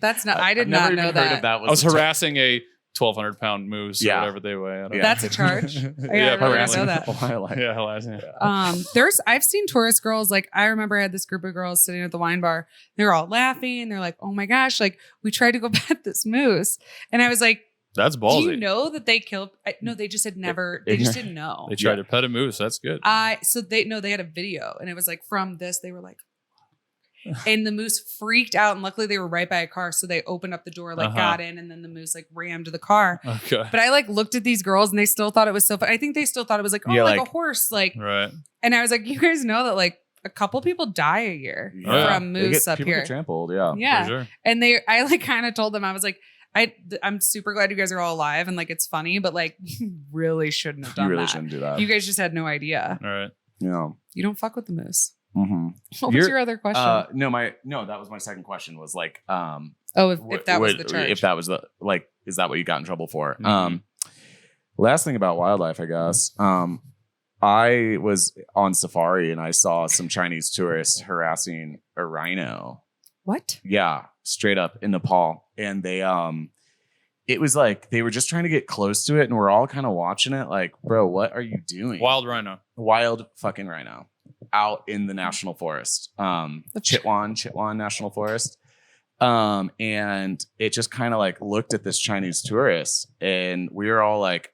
A: That's not. I did not know that.
C: I was harassing a 1,200-pound moose or whatever they weigh.
A: That's a charge.
B: Harassing
C: wildlife. Yeah, harassing.
A: I've seen tourist girls. Like I remember I had this group of girls sitting at the wine bar. They were all laughing. They're like, "Oh my gosh!" Like we tried to go pet this moose, and I was like,
C: "That's ballsy."
A: Do you know that they killed? No, they just had never. They just didn't know.
C: They tried to pet a moose. That's good.
A: So they had a video, and it was like from this. They were like. And the moose freaked out, and luckily they were right by a car, so they opened up the door, got in, and then the moose rammed the car.
C: Okay.
A: But I looked at these girls, and they still thought it was so fun. I think they still thought it was like a horse,
C: right.
A: And I was like, you guys know that a couple people die a year from moose up
B: people
A: here.
B: Get trampled,
A: yeah.
C: For sure.
A: And I kind of told them, I was like, I'm super glad you guys are all alive, and it's funny, but you really shouldn't have done that.
B: You really shouldn't do that.
A: You guys just had no idea.
C: All right.
B: Yeah.
A: You don't fuck with the moose.
B: Mm-hmm.
A: What was your other question?
B: No, that was my second question. Was if
A: that was the charge.
B: If that was is that what you got in trouble for? Mm-hmm. Last thing about wildlife, I guess. I was on safari and I saw some Chinese tourists harassing a rhino.
A: What?
B: Yeah, straight up in Nepal, and they it was like they were just trying to get close to it, and we're all kind of watching it like, bro, what are you doing? Wild fucking rhino out in the national forest, Chitwan National Forest. And it just kind of like looked at this Chinese tourist, and we were all like,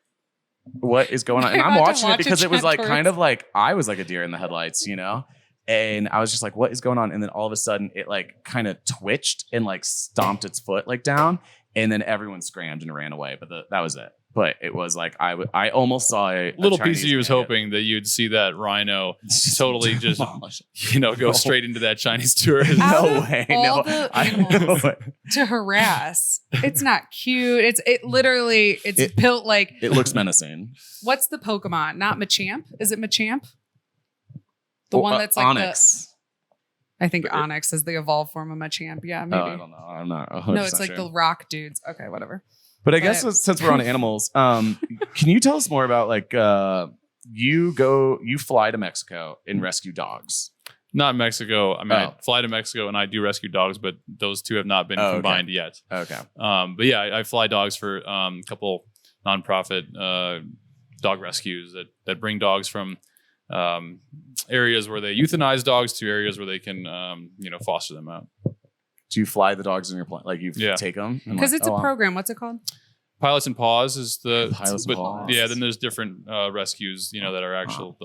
B: what is going on? And I'm watching it because it was like kind of like I was like a deer in the headlights, you know? And I was just like, what is going on? And then all of a sudden it like kind of twitched and like stomped its foot like down, and then everyone scrammed and ran away. But that was it. But it was like I almost saw a
C: little piece of you was hoping that you'd see that rhino totally just go straight into that Chinese tourist.
B: No way.
A: All the animals to harass. It's not cute. It's built like
B: it looks menacing.
A: What's the Pokemon? Not Machamp? Is it Machamp? The one that's like
B: Onyx.
A: I think Onyx is the evolved form of Machamp. Yeah, maybe.
B: I don't know. I'm not.
A: No, it's like the rock dudes. Okay, whatever.
B: But I guess since we're on animals, can you tell us more about like you fly to Mexico and rescue dogs?
C: Not Mexico. I mean, I fly to Mexico and I do rescue dogs, but those two have not been combined yet.
B: Okay.
C: But yeah, I fly dogs for a couple nonprofit dog rescues that bring dogs from areas where they euthanize dogs to areas where they can foster them out.
B: Do you fly the dogs in your plane? Like you take them?
A: Because it's a program. What's it called?
C: Pilots and Paws is the
B: Pilots and Paws.
C: Yeah, then there's different rescues, that are actual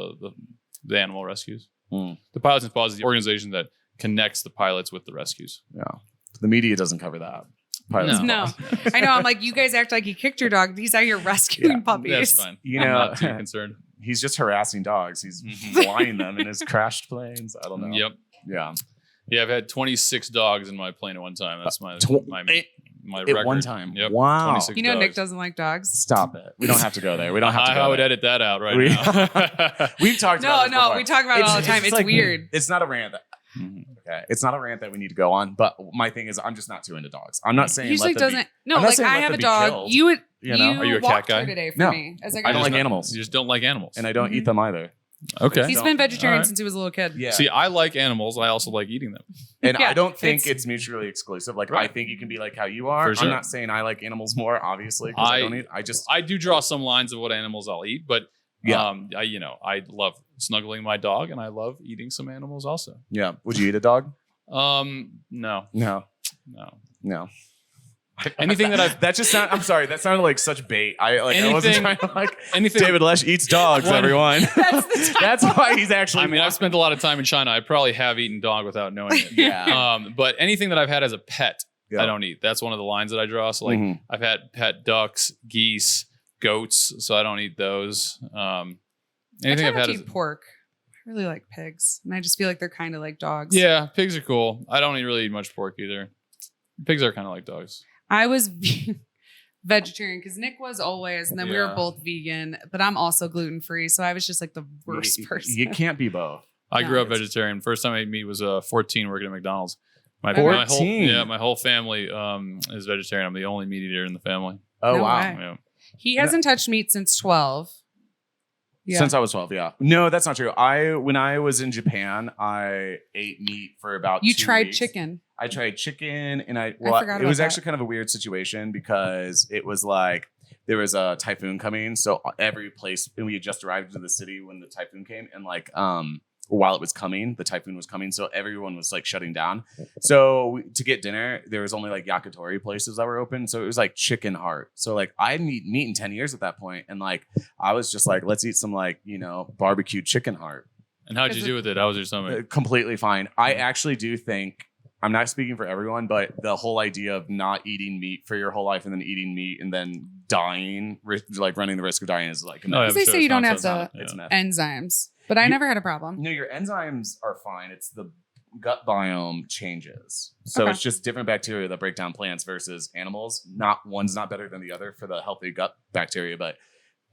C: the animal rescues. The Pilots and Paws is the organization that connects the pilots with the rescues.
B: Yeah. The media doesn't cover that.
A: No. I know. I'm like, you guys act like you kicked your dog. These are your rescuing puppies.
C: That's fine. I'm not too concerned.
B: He's just harassing dogs. He's flying them in his crashed planes. I don't know.
C: Yep.
B: Yeah.
C: Yeah, I've had 26 dogs in my plane at one time. That's my record.
B: At one time.
C: Yep.
B: Wow.
C: 26
A: dogs.
C: Nick
A: doesn't like dogs.
B: Stop it. We don't have to go there. We don't have to go
C: I would
B: there.
C: edit that out now.
B: We've talked about this before.
A: We talk about it all the time. It's like, weird.
B: It's not a rant. Okay. It's not a rant that we need to go on. But my thing is, I'm just not too into dogs. I'm not saying
A: usually doesn't. No, like I have a dog.
B: Killed,
A: you would.
C: Are you a cat guy?
A: Today for me.
B: I don't like animals.
C: You just don't like animals,
B: and I don't eat them either.
C: Okay.
A: He's been vegetarian since he was a little kid.
B: Yeah.
C: See, I like animals. I also like eating them.
B: And I don't think it's mutually exclusive. Like, I think you can be like how you are.
C: Sure.
B: I'm not saying I like animals more, obviously. I
C: do draw some lines of what animals I'll eat, but I love snuggling my dog and I love eating some animals also.
B: Yeah. Would you eat a dog?
C: No.
B: Anything I'm sorry, that sounded like such bait. I wasn't trying to anything. David Lesh eats dogs, everyone. That's why he's actually.
C: I mean, I've spent a lot of time in China. I probably have eaten dog without knowing it.
B: Yeah.
C: But anything that I've had as a pet, I don't eat. That's one of the lines that I draw. So like I've had pet ducks, geese, goats, so I don't eat those. Anything I've had
A: is pork. I really like pigs, and I just feel like they're kind of like dogs.
C: Yeah, pigs are cool. I don't really eat much pork either. Pigs are kind of like dogs.
A: I was vegetarian because Nick was always, and then we were both vegan, but I'm also gluten free. So I was just like the worst person.
B: You can't be both.
C: I grew up vegetarian. First time I ate meat was 14 working at McDonald's. My whole family is vegetarian. I'm the only meat eater in the family.
B: Oh, wow.
C: Yeah.
A: He hasn't touched meat since 12.
B: Yeah. Since I was 12, yeah. No, that's not true. When I was in Japan, I ate meat for about 2 weeks.
A: You tried chicken.
B: I tried chicken, and it was actually kind of a weird situation because it was like there was a typhoon coming, so every place, and we had just arrived into the city when the typhoon came, and like while it was coming, the typhoon was coming, so everyone was like shutting down. So to get dinner, there was only like yakitori places that were open, so it was like chicken heart. So like I hadn't eaten meat in 10 years at that point, and like I was just like, let's eat some like barbecued chicken heart.
C: And how'd you do with it? How was your stomach?
B: Completely fine. I actually do think. I'm not speaking for everyone, but the whole idea of not eating meat for your whole life and then eating meat and then dying, like running the risk of dying is like a myth.
A: They say you don't have the enzymes, but I never had a problem.
B: No, your enzymes are fine. It's the gut biome changes. So it's just different bacteria that break down plants versus animals. One's not better than the other for the healthy gut bacteria, but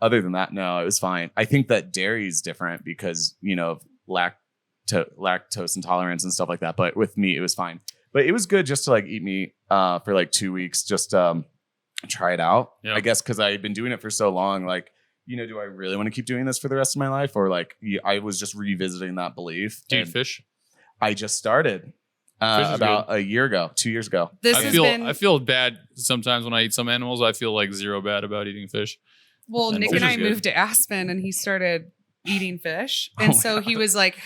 B: other than that, no, it was fine. I think that dairy is different because, of lactose intolerance and stuff like that, but with meat it was fine. But it was good just to like eat meat for like 2 weeks, just try it out. I guess because I had been doing it for so long, like do I really want to keep doing this for the rest of my life, or like I was just revisiting that belief.
C: Do you eat fish?
B: I just started. about a year ago, 2 years ago.
C: I feel bad sometimes when I eat some animals. I feel like zero bad about eating fish.
A: Well, Nick and I moved to Aspen and he started eating fish. And so he was like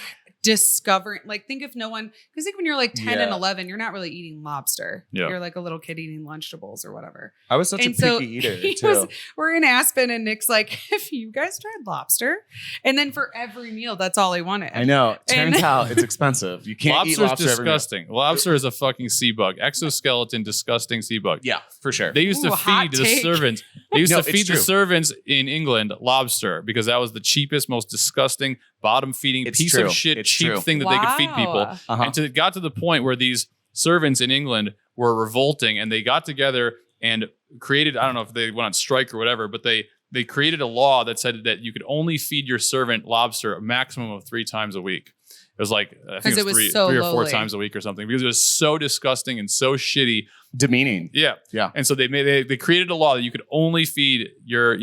A: discovering, like, think if no one, because like when you're like 10 and 11, you're not really eating lobster.
C: Yeah.
A: You're like a little kid eating Lunchables or whatever.
B: I was such a picky eater too.
A: We're in Aspen and Nick's like, have you guys tried lobster? And then for every meal, that's all he wanted.
B: I know. Turns out it's expensive. You can't eat lobster
C: disgusting.
B: every meal.
C: Lobster is a fucking sea bug. Exoskeleton, disgusting sea bug.
B: Yeah, for sure.
C: They used to feed the servants. They used to feed the servants in England lobster because that was the cheapest, most disgusting, bottom feeding piece of shit, cheap thing that they could feed people. And it got to the point where these servants in England were revolting and they got together and created, I don't know if they went on strike or whatever, but they created a law that said that you could only feed your servant lobster a maximum of 3 times a week. It was like, I think it was three or 4 times a week or something because it was so disgusting and so shitty.
B: Demeaning.
C: Yeah.
B: Yeah.
C: And so they created a law that you could only feed your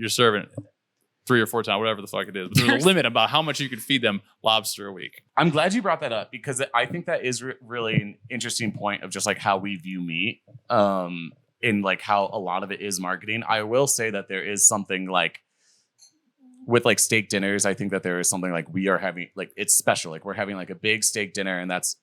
C: servant 3 or 4 times, whatever the fuck it is. But there was a limit about how much you could feed them lobster a week.
B: I'm glad you brought that up because I think that is really an interesting point of just like how we view meat, in like how a lot of it is marketing. I will say that there is something like with like steak dinners. I think that there is something like we are having like it's special. Like we're having like a big steak dinner, and that's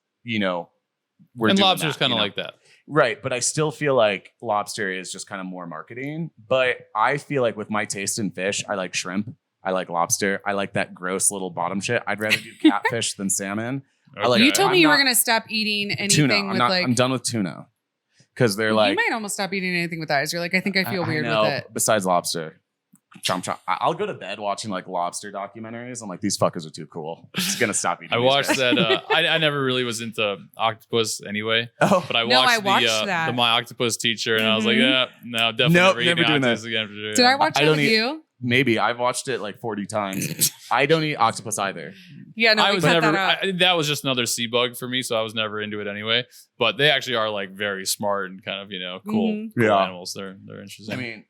B: we're
C: and lobster's kind of like that.
B: Right. But I still feel like lobster is just kind of more marketing. But I feel like with my taste in fish, I like shrimp. I like lobster. I like that gross little bottom shit. I'd rather do catfish than salmon.
C: Okay.
A: You told me you were going to stop eating anything
B: tuna.
A: with
B: I'm done with tuna. Because they're like...
A: You might almost stop eating anything with eyes. You're like, I think I feel weird with it.
B: Besides lobster. I'll go to bed watching like lobster documentaries. I'm like, these fuckers are too cool. It's gonna stop eating.
C: I watched that. I never really was into octopus anyway.
B: Oh,
C: but I watched the My Octopus Teacher, and I was like, yeah, no, definitely
B: never doing that
C: again.
A: Did I watch it with you?
B: Maybe I've watched it like 40 times. I don't eat octopus either.
A: Yeah, no,
C: I was never. That was just another sea bug for me, so I was never into it anyway. But they actually are like very smart and kind of cool animals. They're interesting.
B: I mean,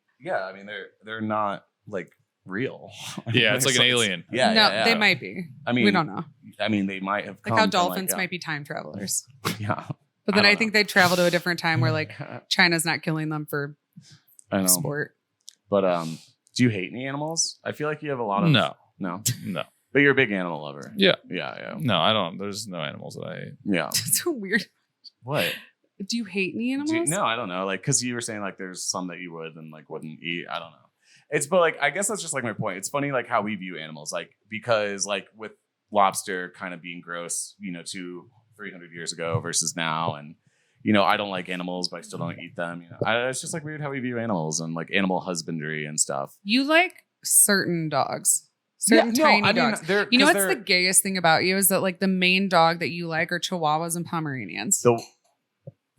B: they're not like real.
C: Yeah, it's like an alien.
B: Yeah,
A: no, they might be. I mean, we don't know.
B: I mean, they might have
A: like how dolphins might be time travelers.
B: Yeah,
A: but then I think they travel to a different time where like China's not killing them for sport.
B: But do you hate any animals? I feel like you have a lot of
C: no.
B: But you're a big animal lover.
C: Yeah.
B: Yeah.
C: No, I don't. There's no animals that I hate.
B: Yeah.
A: That's so weird.
B: What?
A: Do you hate any animals?
B: No, I don't know. Like, because you were saying like there's some that you would and like wouldn't eat. I don't know. But like I guess that's just like my point. It's funny like how we view animals, like because like with lobster kind of being gross, 200-300 years ago versus now, and I don't like animals, but I still don't eat them. It's just like weird how we view animals and like animal husbandry and stuff.
A: You like certain dogs. Tiny dogs. What's the gayest thing about you is that like the main dog that you like are Chihuahuas and Pomeranians.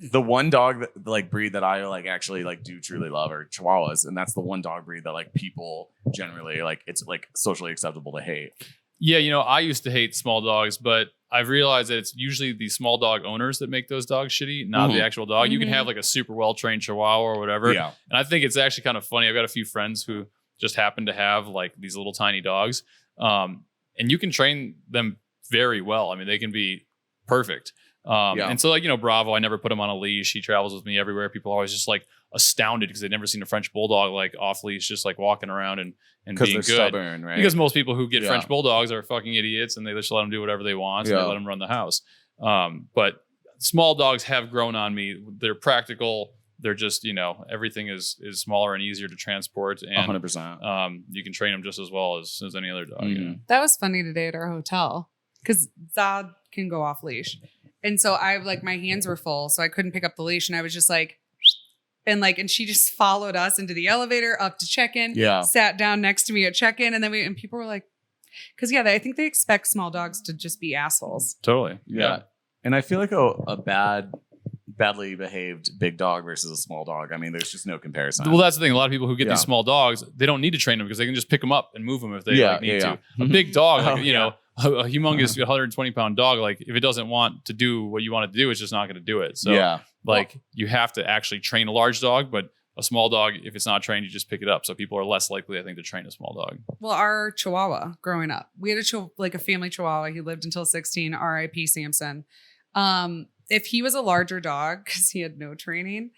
B: The one dog breed that I like actually like do truly love are Chihuahuas, and that's the one dog breed that like people generally like it's like socially acceptable to hate.
C: Yeah, I used to hate small dogs, but I've realized that it's usually the small dog owners that make those dogs shitty, not the actual dog. Mm-hmm. You can have like a super well trained Chihuahua or whatever. Yeah. And I think it's actually kind of funny. I've got a few friends who just happen to have like these little tiny dogs. And you can train them very well. I mean, they can be perfect. And so like, Bravo, I never put him on a leash. He travels with me everywhere. People are always just like astounded because they've never seen a French bulldog like off leash, just like walking around and being good.
B: Stubborn, right?
C: Because most people who get French bulldogs are fucking idiots and they just let them do whatever they want. So they let them run the house. But small dogs have grown on me. They're practical. They're just, everything is smaller and easier to transport. And
B: 100%.
C: You can train them just as well as any other dog.
B: Mm-hmm.
A: That was funny today at our hotel because Zod can go off leash. And so my hands were full, so I couldn't pick up the leash. And I was just like, and she just followed us into the elevator up to check-in, sat down next to me at check-in. And then and people were like, because I think they expect small dogs to just be assholes.
C: Totally.
B: Yeah. And I feel like a badly behaved big dog versus a small dog. I mean, there's just no comparison.
C: Well, that's the thing. A lot of people who get these small dogs, they don't need to train them because they can just pick them up and move them if they need to. A big dog, a humongous 120-pound dog, like if it doesn't want to do what you want it to do, it's just not going to do it. So you have to actually train a large dog, but a small dog, if it's not trained, you just pick it up. So people are less likely, I think, to train a small dog.
A: Well, our Chihuahua growing up, we had a family Chihuahua. He lived until 16, R.I.P. Samson. If he was a larger dog, because he had no training,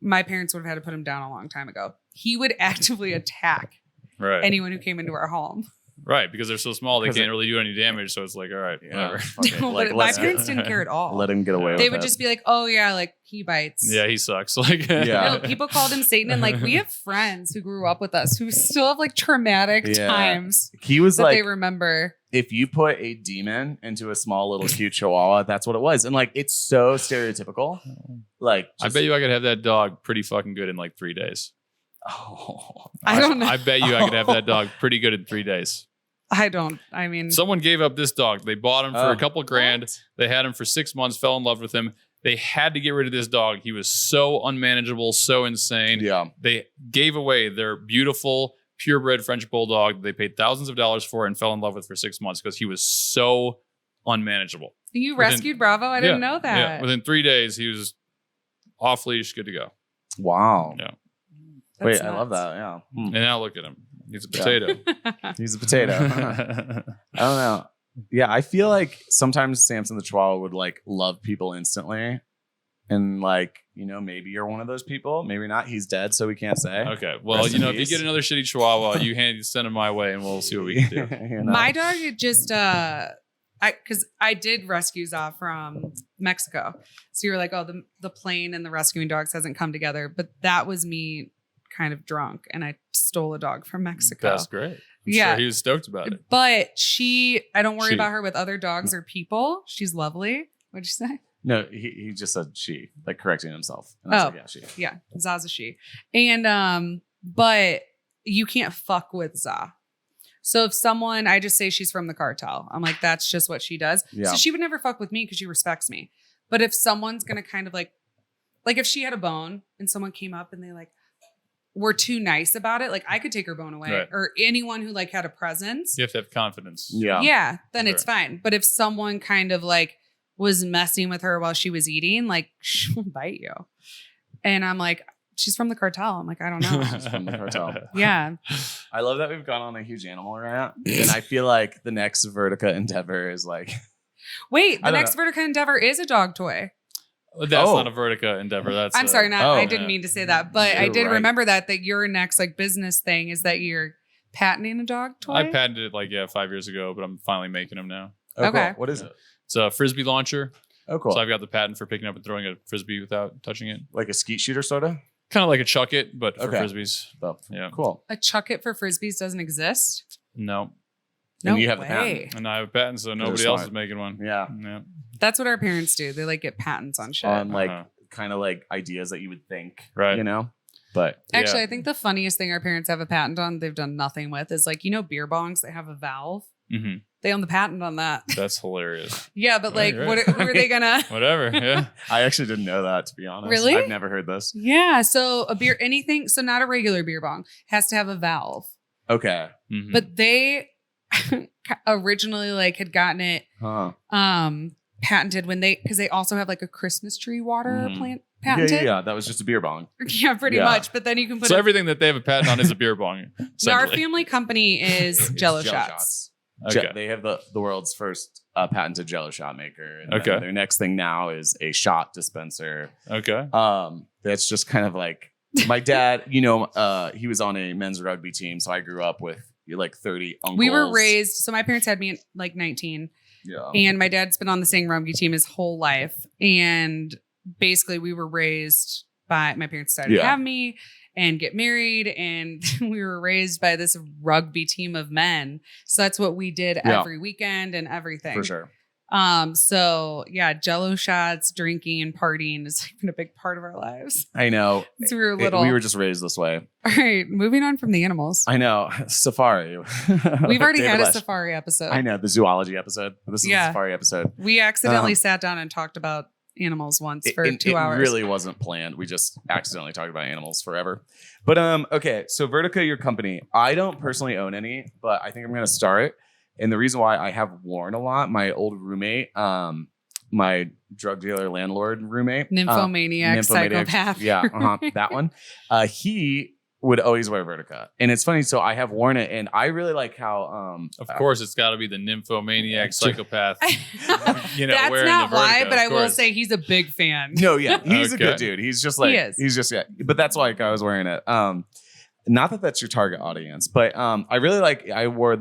A: my parents would have had to put him down a long time ago. He would actively attack anyone who came into our home.
C: Right, because they're so small, they can't really do any damage. So it's like, all right, whatever.
A: No,
B: like,
A: but my parents didn't care at all.
B: Let him get away with it.
A: They would just be like, oh, yeah, like he bites.
C: Yeah, he sucks. Like,
A: No, people called him Satan. And like, we have friends who grew up with us who still have like traumatic times
B: he was
A: that
B: like,
A: they remember.
B: If you put a demon into a small little cute chihuahua, that's what it was. And like, it's so stereotypical. Like,
C: I bet you I could have that dog pretty fucking good in like 3 days.
B: Oh,
A: I don't know.
C: I bet you I could have that dog pretty good in 3 days.
A: I mean,
C: someone gave up this dog. They bought him for a couple grand.
A: What?
C: They had him for 6 months, fell in love with him. They had to get rid of this dog. He was so unmanageable, so insane.
B: Yeah.
C: They gave away their beautiful, purebred French bulldog they paid thousands of dollars for and fell in love with for 6 months because he was so unmanageable.
A: You rescued Bravo? I didn't know that.
C: Yeah. Within 3 days, he was off leash, good to go.
B: Wow.
C: Yeah.
B: Wait, I love that. Yeah.
C: And now look at him. He's a potato.
B: He's a potato. I don't know. Yeah, I feel like sometimes Samson the Chihuahua would like love people instantly. And like, maybe you're one of those people. Maybe not. He's dead, so we can't say.
C: Okay. Well, if you get another shitty Chihuahua, send him my way and we'll see what we can do.
A: My dog just because I did rescue Za from Mexico. So you were like, oh, the plane and the rescuing dogs hasn't come together. But that was me kind of drunk and I stole a dog from Mexico.
C: That's great. I'm sure he was stoked about it.
A: But I don't worry about her with other dogs or people. She's lovely. What'd you say?
B: No, he just said she, like correcting himself. And I was like, she.
A: Yeah, Za's a she. And but you can't fuck with Za. So if I just say she's from the cartel, I'm like, that's just what she does.
B: Yeah.
A: So she would never fuck with me because she respects me. But if someone's gonna kind of like if she had a bone and someone came up and they like were too nice about it, like I could take her bone away.
C: Right.
A: Or anyone who like had a presence.
C: You have to have confidence.
A: Yeah, then it's fine. But if someone kind of like was messing with her while she was eating, like she'll bite you. And I'm like, she's from the cartel. I'm like, I don't know.
B: She's from the cartel.
A: Yeah.
B: I love that we've gone on a huge animal rant. And I feel like the next Vertica endeavor is like...
A: Wait, the next Vertica endeavor is a dog toy.
C: That's not a Vertica endeavor.
A: I'm sorry, I didn't mean to say that, but I did remember that your next like business thing is that you're patenting a dog toy.
C: I patented it 5 years ago, but I'm finally making them now.
B: Oh,
A: okay.
B: Cool. What is it?
C: It's a frisbee launcher.
B: Oh, cool.
C: So I've got the patent for picking up and throwing a frisbee without touching it.
B: Like a skeet shooter sort of?
C: Kind of like a chuck it, but for frisbees.
B: Oh,
C: yeah.
B: Cool.
A: A chuck it for frisbees doesn't exist?
C: No.
B: And you have the patent.
C: And I have a patent, so nobody else is making one.
B: Yeah.
A: That's what our parents do. They like get patents on shit.
B: On kind of like ideas that you would think,
C: right?
B: But
A: actually, I think the funniest thing our parents have a patent on, they've done nothing with, is like, beer bongs that have a valve.
C: Mm-hmm.
A: They own the patent on that.
C: That's hilarious.
A: Yeah, but like, who are they gonna?
C: Whatever. Yeah.
B: I actually didn't know that, to be honest.
A: Really?
B: I've never heard this.
A: Yeah. So so not a regular beer bong has to have a valve.
B: Okay.
C: Mm-hmm.
A: But they originally had gotten it patented because they also have like a Christmas tree water plant patented.
B: Yeah. That was just a beer bong.
A: Yeah, pretty much. But then you can put
C: everything that they have a patent on is a beer bong.
A: Our family company is Jello shots.
B: Okay. They have the world's first patented Jello shot maker. And their next thing now is a shot dispenser.
C: Okay.
B: That's just kind of like my dad. He was on a men's rugby team, so I grew up with 30 uncles.
A: We were raised. So my parents had me at 19.
B: Yeah.
A: And my dad's been on the same rugby team his whole life. And basically, we were raised by my parents decided to have me and get married, and we were raised by this rugby team of men. So that's what we did every weekend and everything.
B: For sure.
A: So yeah, Jello shots, drinking and partying has been a big part of our lives.
B: I know.
A: Since we were little.
B: We were just raised this way.
A: All right, moving on from the animals.
B: I know. Safari.
A: We've already had a safari episode.
B: I know, the zoology episode. This is a safari episode.
A: We accidentally sat down and talked about animals once for 2 hours.
B: It really wasn't planned. We just accidentally talked about animals forever. But okay, so Vertica, your company. I don't personally own any, but I think I'm gonna start. And the reason why I have worn a lot, my old roommate, my drug dealer landlord roommate,
A: nymphomaniac psychopath.
B: Yeah, that one. He would always wear Vertica. And it's funny. So I have worn it and I really like how,
C: of course, it's got to be the nymphomaniac psychopath.
A: That's
C: wearing
A: not
C: the Vertica,
A: why, but I will
C: course.
A: say he's a big fan.
B: no, yeah, he's a
C: Okay.
B: good dude. He's just like,
A: He is.
B: he's just, yeah. But that's why I was wearing it. Not that that's your target audience, but I really like, I wore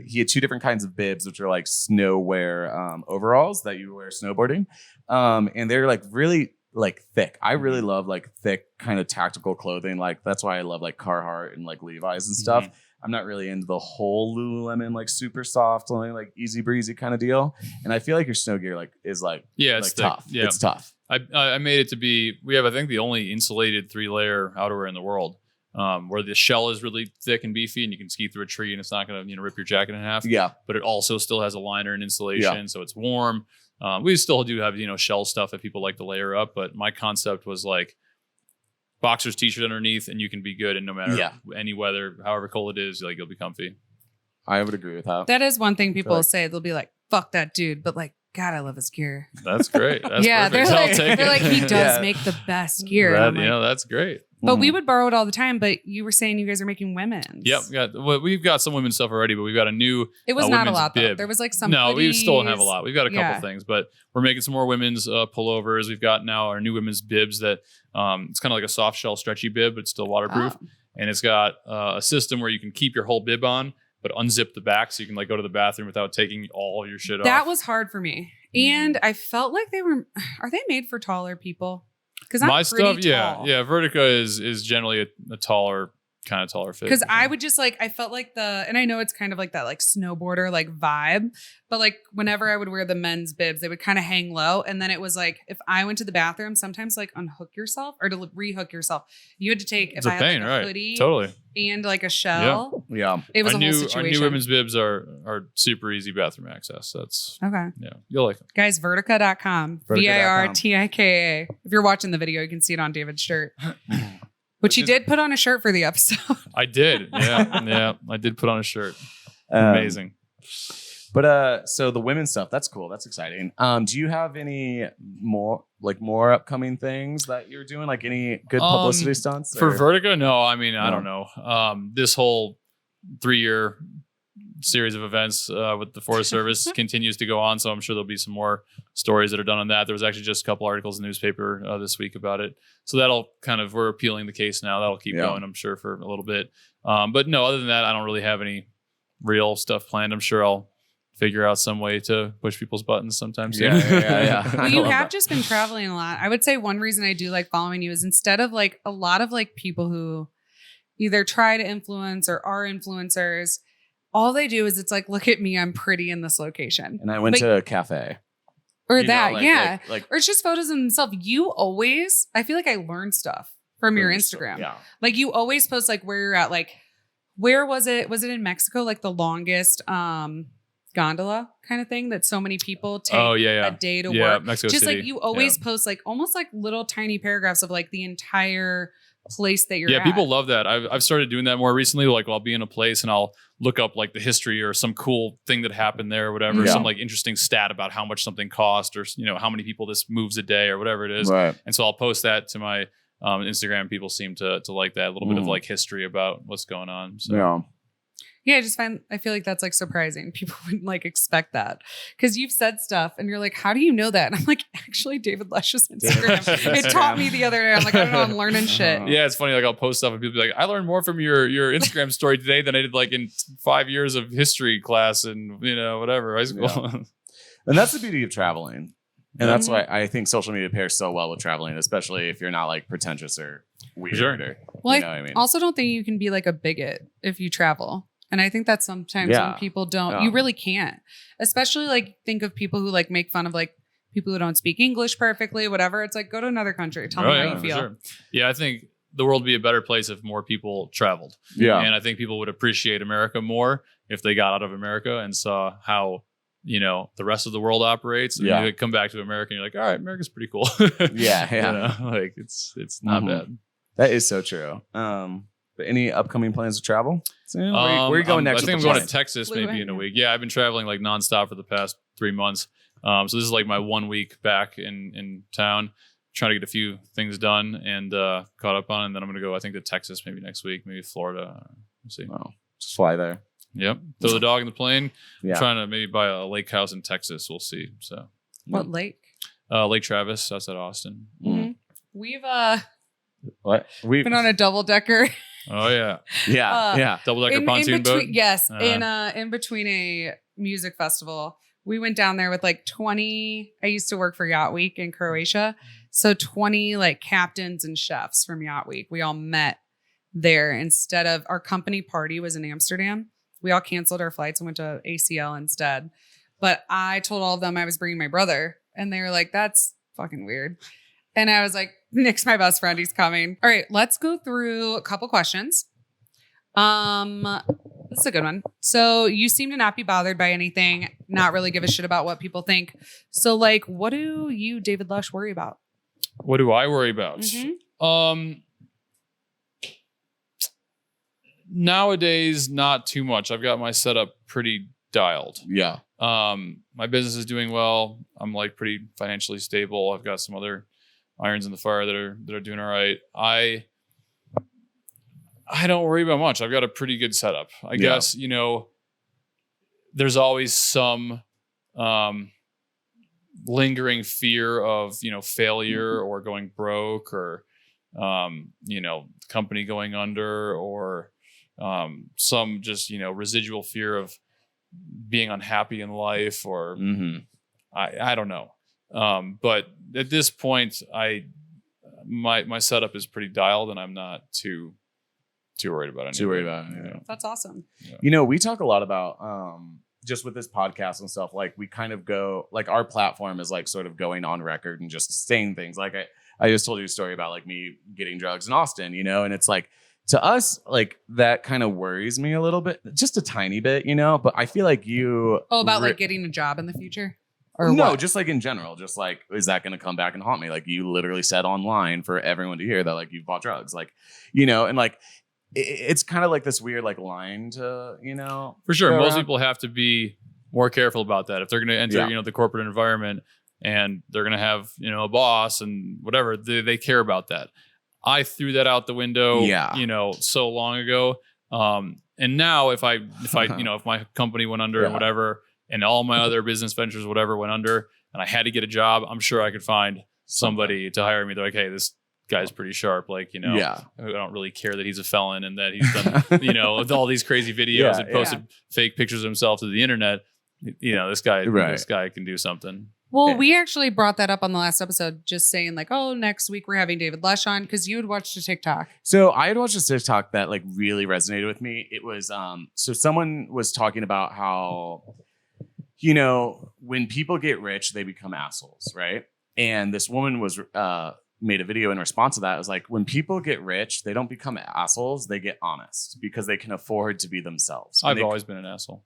B: he had two different kinds of bibs, which are like snow wear overalls that you wear snowboarding. And they're like really like thick. I really love like thick kind of tactical clothing. Like that's why I love like Carhartt and like Levi's and stuff. I'm not really into the whole Lululemon like super soft, only like easy breezy kind of deal. And I feel like your snow gear like is like
C: it's
B: like tough.
C: Yeah.
B: It's tough.
C: I made it to be. We have I think the only insulated 3-layer outerwear in the world. Where the shell is really thick and beefy and you can ski through a tree and it's not going to rip your jacket in half.
B: Yeah.
C: But it also still has a liner and insulation, so it's warm. We still do have shell stuff that people like to layer up, but my concept was like boxers t-shirt underneath and you can be good and no matter any weather, however cold it is, like you'll be comfy.
B: I would agree with that.
A: That is one thing people
B: Like-
A: say. They'll be like, fuck that dude. But like, God, I love his gear.
C: That's great. That's
A: yeah,
C: perfect.
A: they're like, he does
B: Yeah.
A: make the best gear. And I'm like,
C: That's great.
A: but we would borrow it all the time. But you were saying you guys are making women's.
C: Yep. We've got some women's stuff already, but we've got a new.
A: It was not a
C: women's
A: lot though.
C: bib.
A: There was like some.
C: No, we still don't have a
A: hoodies.
C: lot. We've got a couple things, but we're making some more women's pullovers. We've got now our new women's bibs that it's kind of like a soft shell stretchy bib, but it's still waterproof.
A: Oh.
C: And it's got a system where you can keep your whole bib on, but unzip the back so you can like go to the bathroom without taking all of your shit off.
A: That was hard for me, and I felt like they were. Are they made for taller people? Because
C: my
A: I'm
C: stuff.
A: pretty tall.
C: Yeah. Vertica is generally a taller fit.
A: Because I would just like, I felt like and I know it's kind of like that like snowboarder like vibe, but like whenever I would wear the men's bibs, they would kind of hang low. And then it was like, if I went to the bathroom, sometimes like unhook yourself or to rehook yourself, you had to take,
C: it's
A: if
C: a
A: I
C: pain,
A: had like a
C: right?
A: hoodie
C: Totally.
A: and like a shell,
B: Yeah.
A: it was
C: our
A: a whole
C: new
A: situation.
C: women's bibs are super easy bathroom access. That's
A: Okay.
C: you'll like them.
A: Guys, Vertica.com.
B: Vertica.com.
A: Vertika. If you're watching the video, you can see it on David's shirt. Which he did put on a shirt for the episode.
C: I did. Yeah. I did put on a shirt.
B: Um,
C: Amazing.
B: But so the women's stuff, that's cool. That's exciting. Do you have any more upcoming things that you're doing? Like any good publicity stunts?
C: For
B: or-
C: Vertica? No, I mean, I
B: No.
C: don't know. This whole 3-year series of events with the Forest Service continues to go on. So I'm sure there'll be some more stories that are done on that. There was actually just a couple articles in the newspaper this week about it. So that'll we're appealing the case now. That'll keep going, I'm sure, for a little bit. But no, other than that, I don't really have any real stuff planned. I'm sure I'll figure out some way to push people's buttons sometime soon.
B: Yeah.
A: Well, you have just been traveling a lot. I would say one reason I do like following you is instead of like a lot of like people who either try to influence or are influencers, all they do is it's like, look at me, I'm pretty in this location.
B: And I went to a cafe.
A: Or
B: You know,
A: that,
B: like-
A: yeah.
B: like
A: Or it's just photos of themselves. You always, I feel like I learn stuff from your Instagram.
B: Yeah.
A: Like you always post like where you're at. Like, where was it? Was it in Mexico? Like the longest gondola kind of thing that so many people take a day to work.
C: Mexico
A: Just
C: City.
A: like you always post like almost like little tiny paragraphs of like the entire place that you're
C: Yeah,
A: at.
C: people love that. I've started doing that more recently. Like I'll be in a place and I'll look up like the history or some cool thing that happened there or whatever,
B: Yeah.
C: some like interesting stat about how much something cost or how many people this moves a day or whatever it is.
B: Right.
C: And so I'll post that to my Instagram. People seem to like that, a little bit of like history about what's going on. So
B: Yeah.
A: Yeah, I feel like that's like surprising. People wouldn't like expect that because you've said stuff and you're like, how do you know that? And I'm like, actually, David Lesch's Instagram. It taught me the other day. I'm like, I don't know, I'm learning shit.
C: Yeah, it's funny. Like I'll post stuff and people be like, I learned more from your Instagram story today than I did like in 5 years of history class and whatever high school.
B: Yeah. And that's the beauty of traveling. And that's why I think social media pairs so well with traveling, especially if you're not like pretentious or weird.
C: Sure.
B: Or,
A: Well,
B: you know what I mean?
A: also don't think you can be like a bigot if you travel. And I think that sometimes
B: Yeah.
A: when people don't,
B: Yeah.
A: you really can't. Especially like think of people who like make fun of like people who don't speak English perfectly, whatever. It's like go to another country. Tell me how you
C: for
A: feel.
C: sure. Yeah, I think the world would be a better place if more people traveled.
B: Yeah.
C: And I think people would appreciate America more if they got out of America and saw how, the rest of the world operates. And
B: Yeah.
C: you come back to America and you're like, all right, America's pretty cool.
B: Yeah.
C: Like it's not
B: Mhm.
C: bad.
B: That is so true. But any upcoming plans to travel? Where are you going next?
C: I think I'm
B: with
C: going
B: the
C: to
B: plan?
C: Texas
A: Blue
C: maybe in a
A: Hanger.
C: week. Yeah, I've been traveling like nonstop for the past 3 months. So this is like my 1 week back in town. trying to get a few things done and caught up on. And then I'm going to go, I think, to Texas maybe next week, maybe Florida. We'll see.
B: Wow. Just fly there.
C: Yep. Throw the dog in the plane.
B: Yeah.
C: I'm trying to maybe buy a lake house in Texas. We'll see. So
A: What lake?
C: Lake Travis outside Austin.
A: Mm-hmm. We've
B: We've
A: been on a double decker.
C: Oh yeah.
B: Yeah.
C: Double decker pontoon boat.
A: Yes. In between a music festival. We went down there with like 20. I used to work for Yacht Week in Croatia. So 20 like captains and chefs from Yacht Week. We all met there instead of our company party was in Amsterdam. We all canceled our flights and went to ACL instead. But I told all of them I was bringing my brother and they were like, that's fucking weird. And I was like, Nick's my best friend. He's coming. All right, let's go through a couple questions. This is a good one. So you seem to not be bothered by anything, not really give a shit about what people think. So like, what do you, David Lush, worry about?
C: What do I worry about?
A: Mm-hmm.
C: Nowadays, not too much. I've got my setup pretty dialed.
B: Yeah.
C: My business is doing well. I'm like pretty financially stable. I've got some other irons in the fire that are doing all right. I don't worry about much. I've got a pretty good setup. I guess, there's always some lingering fear of, failure or going broke or, company going under or some just, residual fear of being unhappy in life or I don't know. But at this point, my setup is pretty dialed and I'm not too worried about anything.
B: Too worried about it. Yeah.
A: That's awesome.
B: Yeah. We talk a lot about just with this podcast and stuff, like we kind of go like our platform is like sort of going on record and just saying things like I just told you a story about like me getting drugs in Austin, and it's like to us, like that kind of worries me a little bit, just a tiny bit, but I feel like you
A: about like getting a job in the future. Or
B: no,
A: what?
B: just like in general, just like, is that going to come back and haunt me? Like you literally said online for everyone to hear that like you've bought drugs, like, and like, it's kind of like this weird like line to,
C: For sure. Most people have to be more careful about that. If they're going to enter, the corporate environment and they're going to have, a boss and whatever, they care about that. I threw that out the window, so long ago. And now if my company went under and whatever, and all my other business ventures, whatever, went under and I had to get a job, I'm sure I could find somebody to hire me. They're like, hey, this guy's pretty sharp. Like, I don't really care that he's a felon and that he's done, with all these crazy videos and posted fake pictures of himself to the internet. This guy can do something.
A: Well, we actually brought that up on the last episode, just saying like, oh, next week we're having David Lush on because you had watched a TikTok.
B: So I had watched a TikTok that like really resonated with me. It was, so someone was talking about how, when people get rich, they become assholes, right? And this woman was, made a video in response to that. It was like, when people get rich, they don't become assholes, they get honest because they can afford to be themselves.
C: I've always been an asshole.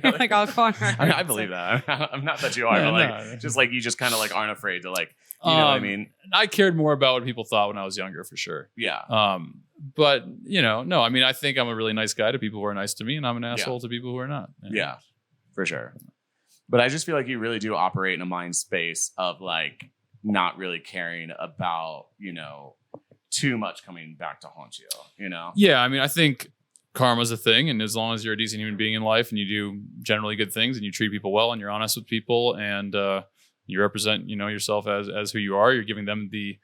A: Like, I'll go on record.
B: I believe that. I'm not that you are, but just like you just kind of like aren't afraid to like, you know what I mean?
C: I cared more about what people thought when I was younger, for sure.
B: Yeah.
C: But no, I mean, I think I'm a really nice guy to people who are nice to me, and I'm an asshole to people who are not.
B: Yeah, for sure. But I just feel like you really do operate in a mind space of like not really caring about, too much coming back to haunt you,
C: Yeah, I mean, I think karma's a thing, and as long as you're a decent human being in life and you do generally good things and you treat people well and you're honest with people and you represent, yourself as who you are, you're giving them the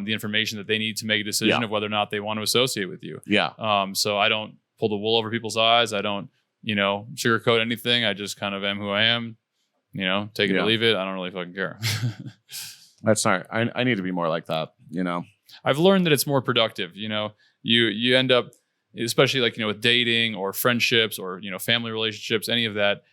C: information that they need to make a decision of whether or not they want to associate with you.
B: Yeah.
C: So I don't pull the wool over people's eyes. I don't, sugarcoat anything. I just kind of am who I am. Take it or leave it. I don't really fucking care.
B: That's not. I need to be more like that.
C: I've learned that it's more productive. You end up, especially like with dating or friendships or family relationships, any of that.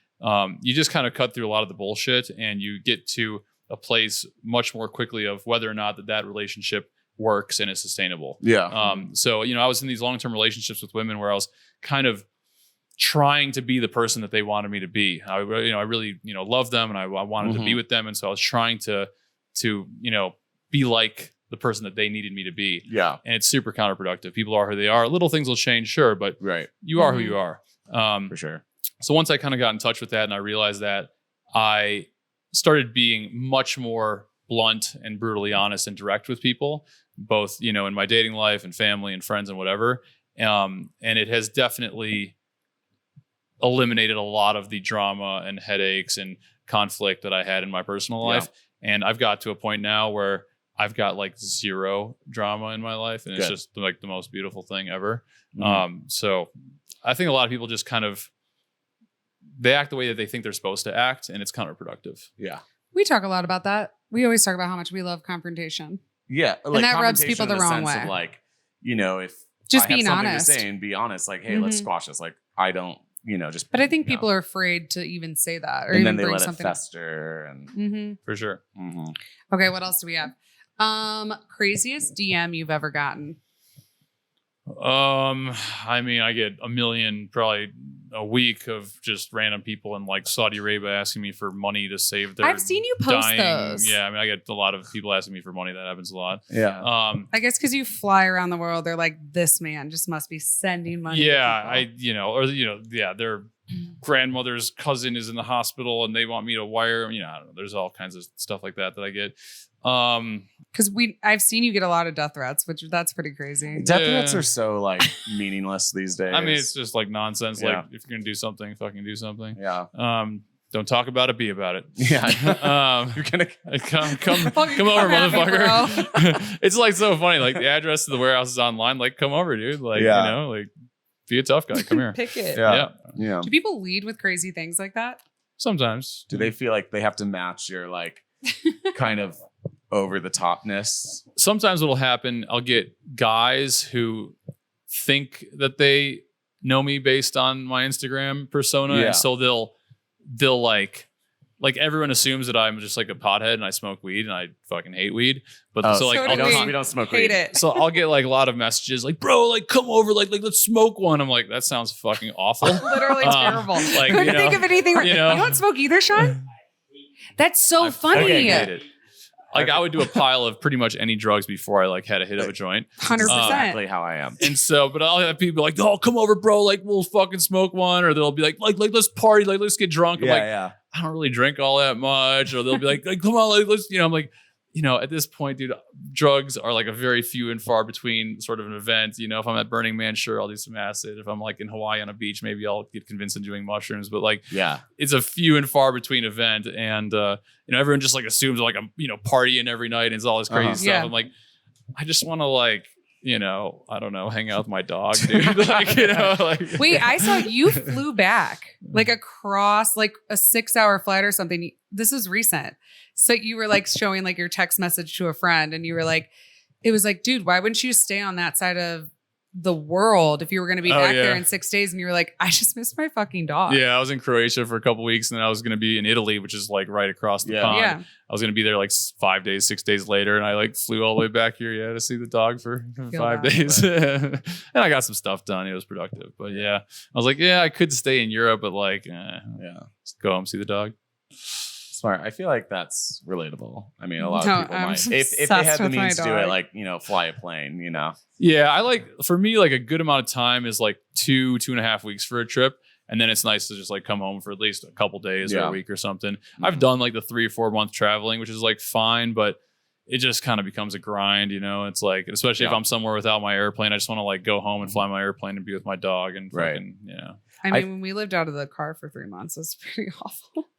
C: You just kind of cut through a lot of the bullshit, and you get to a place much more quickly of whether or not that relationship works and is sustainable.
B: Yeah.
C: So I was in these long-term relationships with women where I was kind of trying to be the person that they wanted me to be. I really loved them and I wanted to be with them, and so I was trying to be like the person that they needed me to be.
B: Yeah.
C: And it's super counterproductive. People are who they are. Little things will change, sure, but you are who you are.
B: For sure.
C: So once I kind of got in touch with that and I realized that, I started being much more blunt and brutally honest and direct with people, both, you know, in my dating life and family and friends and whatever. And it has definitely eliminated a lot of the drama and headaches and conflict that I had in my personal life. And I've got to a point now where I've got like zero drama in my life, and it's just like the most beautiful thing ever. So I think a lot of people just kind of, they act the way that they think they're supposed to act, and it's counterproductive.
B: Yeah.
A: We talk a lot about that. We always talk about how much we love confrontation.
B: Yeah. Like,
A: and that rubs people the wrong way.
B: Of like, you know, if
A: just
B: I
A: being
B: have
A: honest,
B: to say and be honest, like, hey, let's squash this. Like, I don't, you know, just.
A: But I think people are afraid to even say that, or
B: and
A: even
B: then they
A: bring
B: let
A: something
B: it fester, and
C: for sure.
A: Okay, what else do we have? Craziest DM you've ever gotten?
C: I mean, I get a million probably a week of just random people in like Saudi Arabia asking me for money to save their
A: I've seen you post those.
C: Yeah, I mean, I get a lot of people asking me for money. That happens a lot.
B: Yeah.
A: I guess because you fly around the world, they're like, this man just must be sending money.
C: Yeah, their grandmother's cousin is in the hospital and they want me to wire. You know, I don't know. There's all kinds of stuff like that I get.
A: Because I've seen you get a lot of death threats, which that's pretty crazy.
B: Death threats are so like meaningless these days.
C: I mean, it's just like nonsense. Yeah. Like if you're gonna do something, fucking do something.
B: Yeah.
C: Don't talk about it, be about it.
B: Yeah. You're gonna
C: come over, motherfucker. It's like so funny. Like the address to the warehouse is online. Like, come over, dude. Like, you know, like be a tough guy. Come here.
A: Pick it.
B: Yeah.
A: Do people lead with crazy things like that?
C: Sometimes.
B: Do they feel like they have to match your like kind of over the topness? Sometimes
C: what'll happen, I'll get guys who think that they know me based on my Instagram persona. And so they'll like everyone assumes that I'm just like a pothead and I smoke weed and I fucking hate weed. But so like
B: we don't smoke
A: hate
B: weed.
A: It.
C: So I'll get like a lot of messages like, bro, like come over, like let's smoke one. I'm like, that sounds fucking awful.
A: Literally terrible.
C: Like,
A: couldn't think of anything. You don't smoke either, Sean? That's so funny.
B: Okay,
C: like I would do a pile of pretty much any drugs before I like had a hit of a joint.
A: 100%.
B: Exactly how I am.
C: And so, but I'll have people like, oh, come over, bro. Like we'll fucking smoke one. Or they'll be like, let's party. Like, let's get drunk. I'm like, I don't really drink all that much. Or they'll be like come on, like, let's, I'm like, at this point, dude, drugs are like a very few and far between sort of an event. If I'm at Burning Man, sure, I'll do some acid. If I'm like in Hawaii on a beach, maybe I'll get convinced into doing mushrooms. But like, it's a few and far between event. And, everyone just like assumes like I'm, partying every night and it's all this crazy stuff.
A: Yeah.
C: I'm like, I just want to like, I don't know, hang out with my dog, dude. Like, like.
A: Wait, I saw you flew back like across like a 6-hour flight or something. This is recent. So you were like showing like your text message to a friend and you were like, it was like, dude, why wouldn't you stay on that side of the world if you were going to be back there in 6 days? And you were like, I just missed my fucking dog.
C: Yeah, I was in Croatia for a couple weeks and then I was going to be in Italy, which is like right across the pond.
A: Yeah.
C: I was going to be there like 5 days, 6 days later. And I like flew all the way back here, to see the dog for 5 days. And I got some stuff done. It was productive. But I was like, I could stay in Europe, but like, just go home, see the dog.
B: Smart. I feel like that's relatable. I mean, a lot of people might, if they had the means to do it, like, fly a plane,
C: Yeah, for me, like a good amount of time is like 2.5 weeks for a trip. And then it's nice to just like come home for at least a couple days or a week or something. I've done like the 3 or 4 month traveling, which is like fine, but it just kind of becomes a grind, It's like, especially if I'm somewhere without my airplane, I just want to like go home and fly my airplane and be with my dog and fucking,
A: I mean, when we lived out of the car for 3 months, it's pretty awful.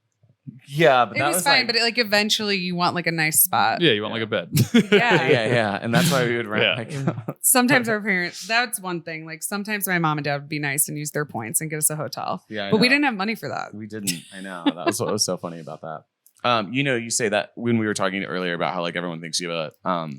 B: Yeah, but
A: it was fine. But like eventually, you want like a nice spot.
C: Yeah, you want like a bed.
B: yeah, and that's why we would rent. Like,
A: sometimes our parents. That's one thing. Like sometimes my mom and dad would be nice and use their points and get us a hotel.
B: Yeah,
A: but we didn't have money for that.
B: We didn't. I know. That was what was so funny about that. You say that when we were talking earlier about how like everyone thinks you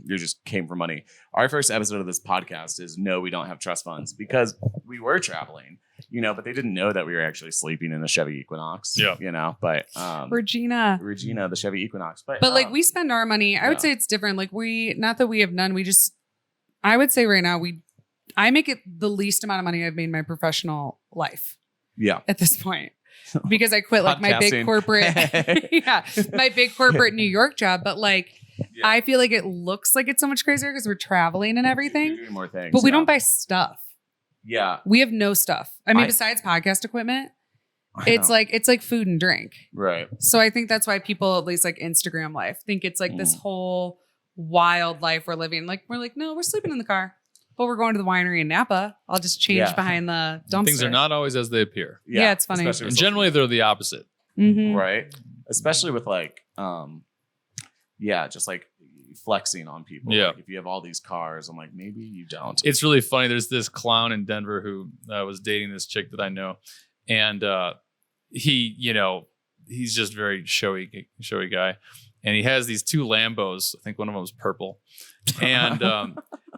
B: just came for money. Our first episode of this podcast is no, we don't have trust funds because we were traveling. But they didn't know that we were actually sleeping in a Chevy Equinox.
C: Yeah.
B: But
A: Regina,
B: the Chevy Equinox. But
A: like we spend our money. I would say it's different. Like not that we have none. I would say right now I make it the least amount of money I've made in my professional life.
B: Yeah.
A: At this point. Because I quit like my big corporate, my big corporate New York job. But like, I feel like it looks like it's so much crazier because we're traveling and everything.
B: You're doing more things.
A: But we don't buy stuff.
B: Yeah.
A: We have no stuff. I mean, besides podcast equipment it's like food and drink.
B: Right.
A: So I think that's why people, at least like Instagram life, think it's like this whole wild life we're living. Like we're like, no, we're sleeping in the car, but we're going to the winery in Napa. I'll just change behind the dumpster.
C: Things are not always as they appear.
A: Yeah, it's funny.
C: And generally they're the opposite.
A: Mm-hmm.
B: Right. Especially with like, just like flexing on people.
C: Yeah.
B: Like if you have all these cars, I'm like, maybe you don't.
C: It's really funny. There's this clown in Denver who was dating this chick that I know. And he, he's just very showy guy. And he has these 2 Lambos. I think one of them was purple. And,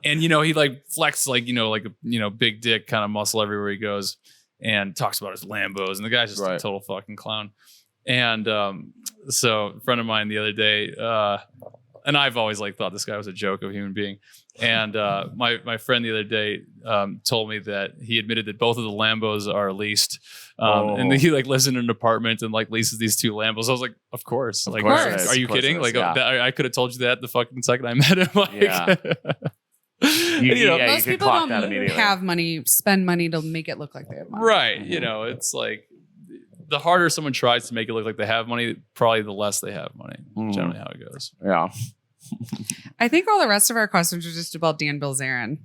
C: he like flexes like a big dick kind of muscle everywhere he goes and talks about his Lambos. And the guy's just a total fucking clown. And so a friend of mine the other day, and I've always like thought this guy was a joke of a human being. And my friend the other day told me that he admitted that both of the Lambos are leased. And he like lives in an apartment and like leases these 2 Lambos. I was like, of course. Like, are you kidding? Like I could have told you that the fucking second I met him. Like,
A: most people don't spend money to make it look like they have money.
C: Right. It's like the harder someone tries to make it look like they have money, probably the less they have money. Generally how it goes.
B: Yeah.
A: I think all the rest of our questions are just about Dan Bilzerian.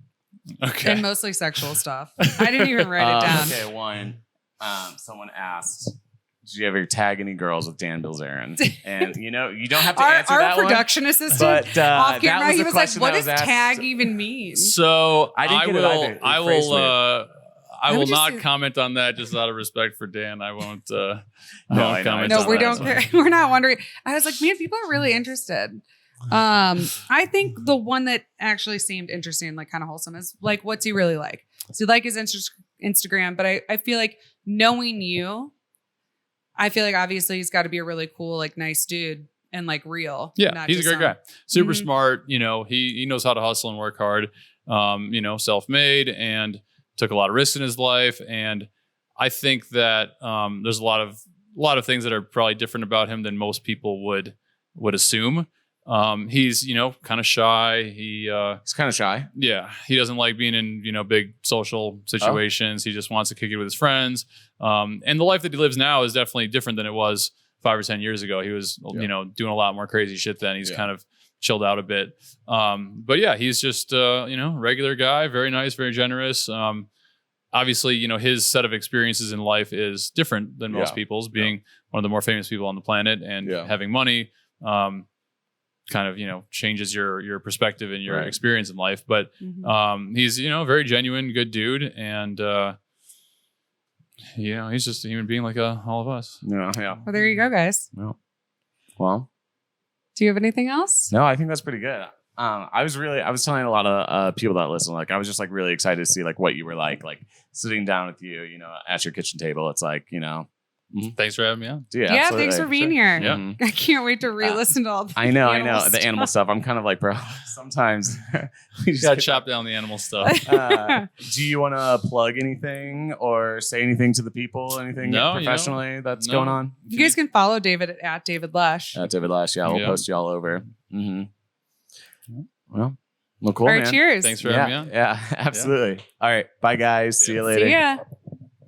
C: Okay.
A: And mostly sexual stuff. I didn't even write it down.
B: Okay, one. Someone asked, did you ever tag any girls with Dan Bilzerian? And you don't have to answer that one.
A: Our production assistant
B: but,
A: off camera,
B: was
A: he was like, what does
B: asked.
A: tag even mean?
C: So
B: I didn't get it either.
C: I will not comment on that just out of respect for Dan. I won't comment.
A: No, we don't care. We're not wondering. I was like, man, people are really interested. I think the one that actually seemed interesting, like kind of wholesome, is like, what's he really like? So like his Instagram, but I feel like knowing you, I feel like obviously he's got to be a really cool, like nice dude and like real.
C: Yeah, he's a great guy. Super smart. He knows how to hustle and work hard. Self-made and took a lot of risks in his life. And I think that there's a lot of things that are probably different about him than most people would assume. He's, kind of shy.
B: He's kind of shy.
C: Yeah. He doesn't like being in, big social situations. He just wants to kick it with his friends. And the life that he lives now is definitely different than it was 5 or 10 years ago. He was, doing a lot more crazy shit then. He's kind of chilled out a bit. But yeah, he's just, regular guy, very nice, very generous. Obviously, his set of experiences in life is different than most people's, being one of the more famous people on the planet and having money. Kind of changes your perspective and your experience in life, but he's very genuine, good dude, and he's just a human being like all of us.
B: Yeah.
A: Well, there you go, guys.
B: No. Well,
A: do you have anything else?
B: No, I think that's pretty good. I was telling a lot of people that listen, like I was just like really excited to see like what you were like sitting down with you, at your kitchen table. It's like,
C: Thanks for having me on.
A: Yeah, thanks for being here.
C: Yeah.
A: I can't wait to re-listen to all the
B: I know the animal stuff. I'm kind of like, bro, sometimes
C: we just gotta chop down the animal stuff.
B: Do you want to plug anything or say anything to the people? Anything professionally that's going on?
A: You guys can follow David at David Lesh.
B: At David Lesh, we'll post you all over. Well, cool,
A: all right,
B: man.
A: Cheers.
C: Thanks for having me on.
B: Yeah, absolutely. All right, bye guys. See you later.
A: See ya.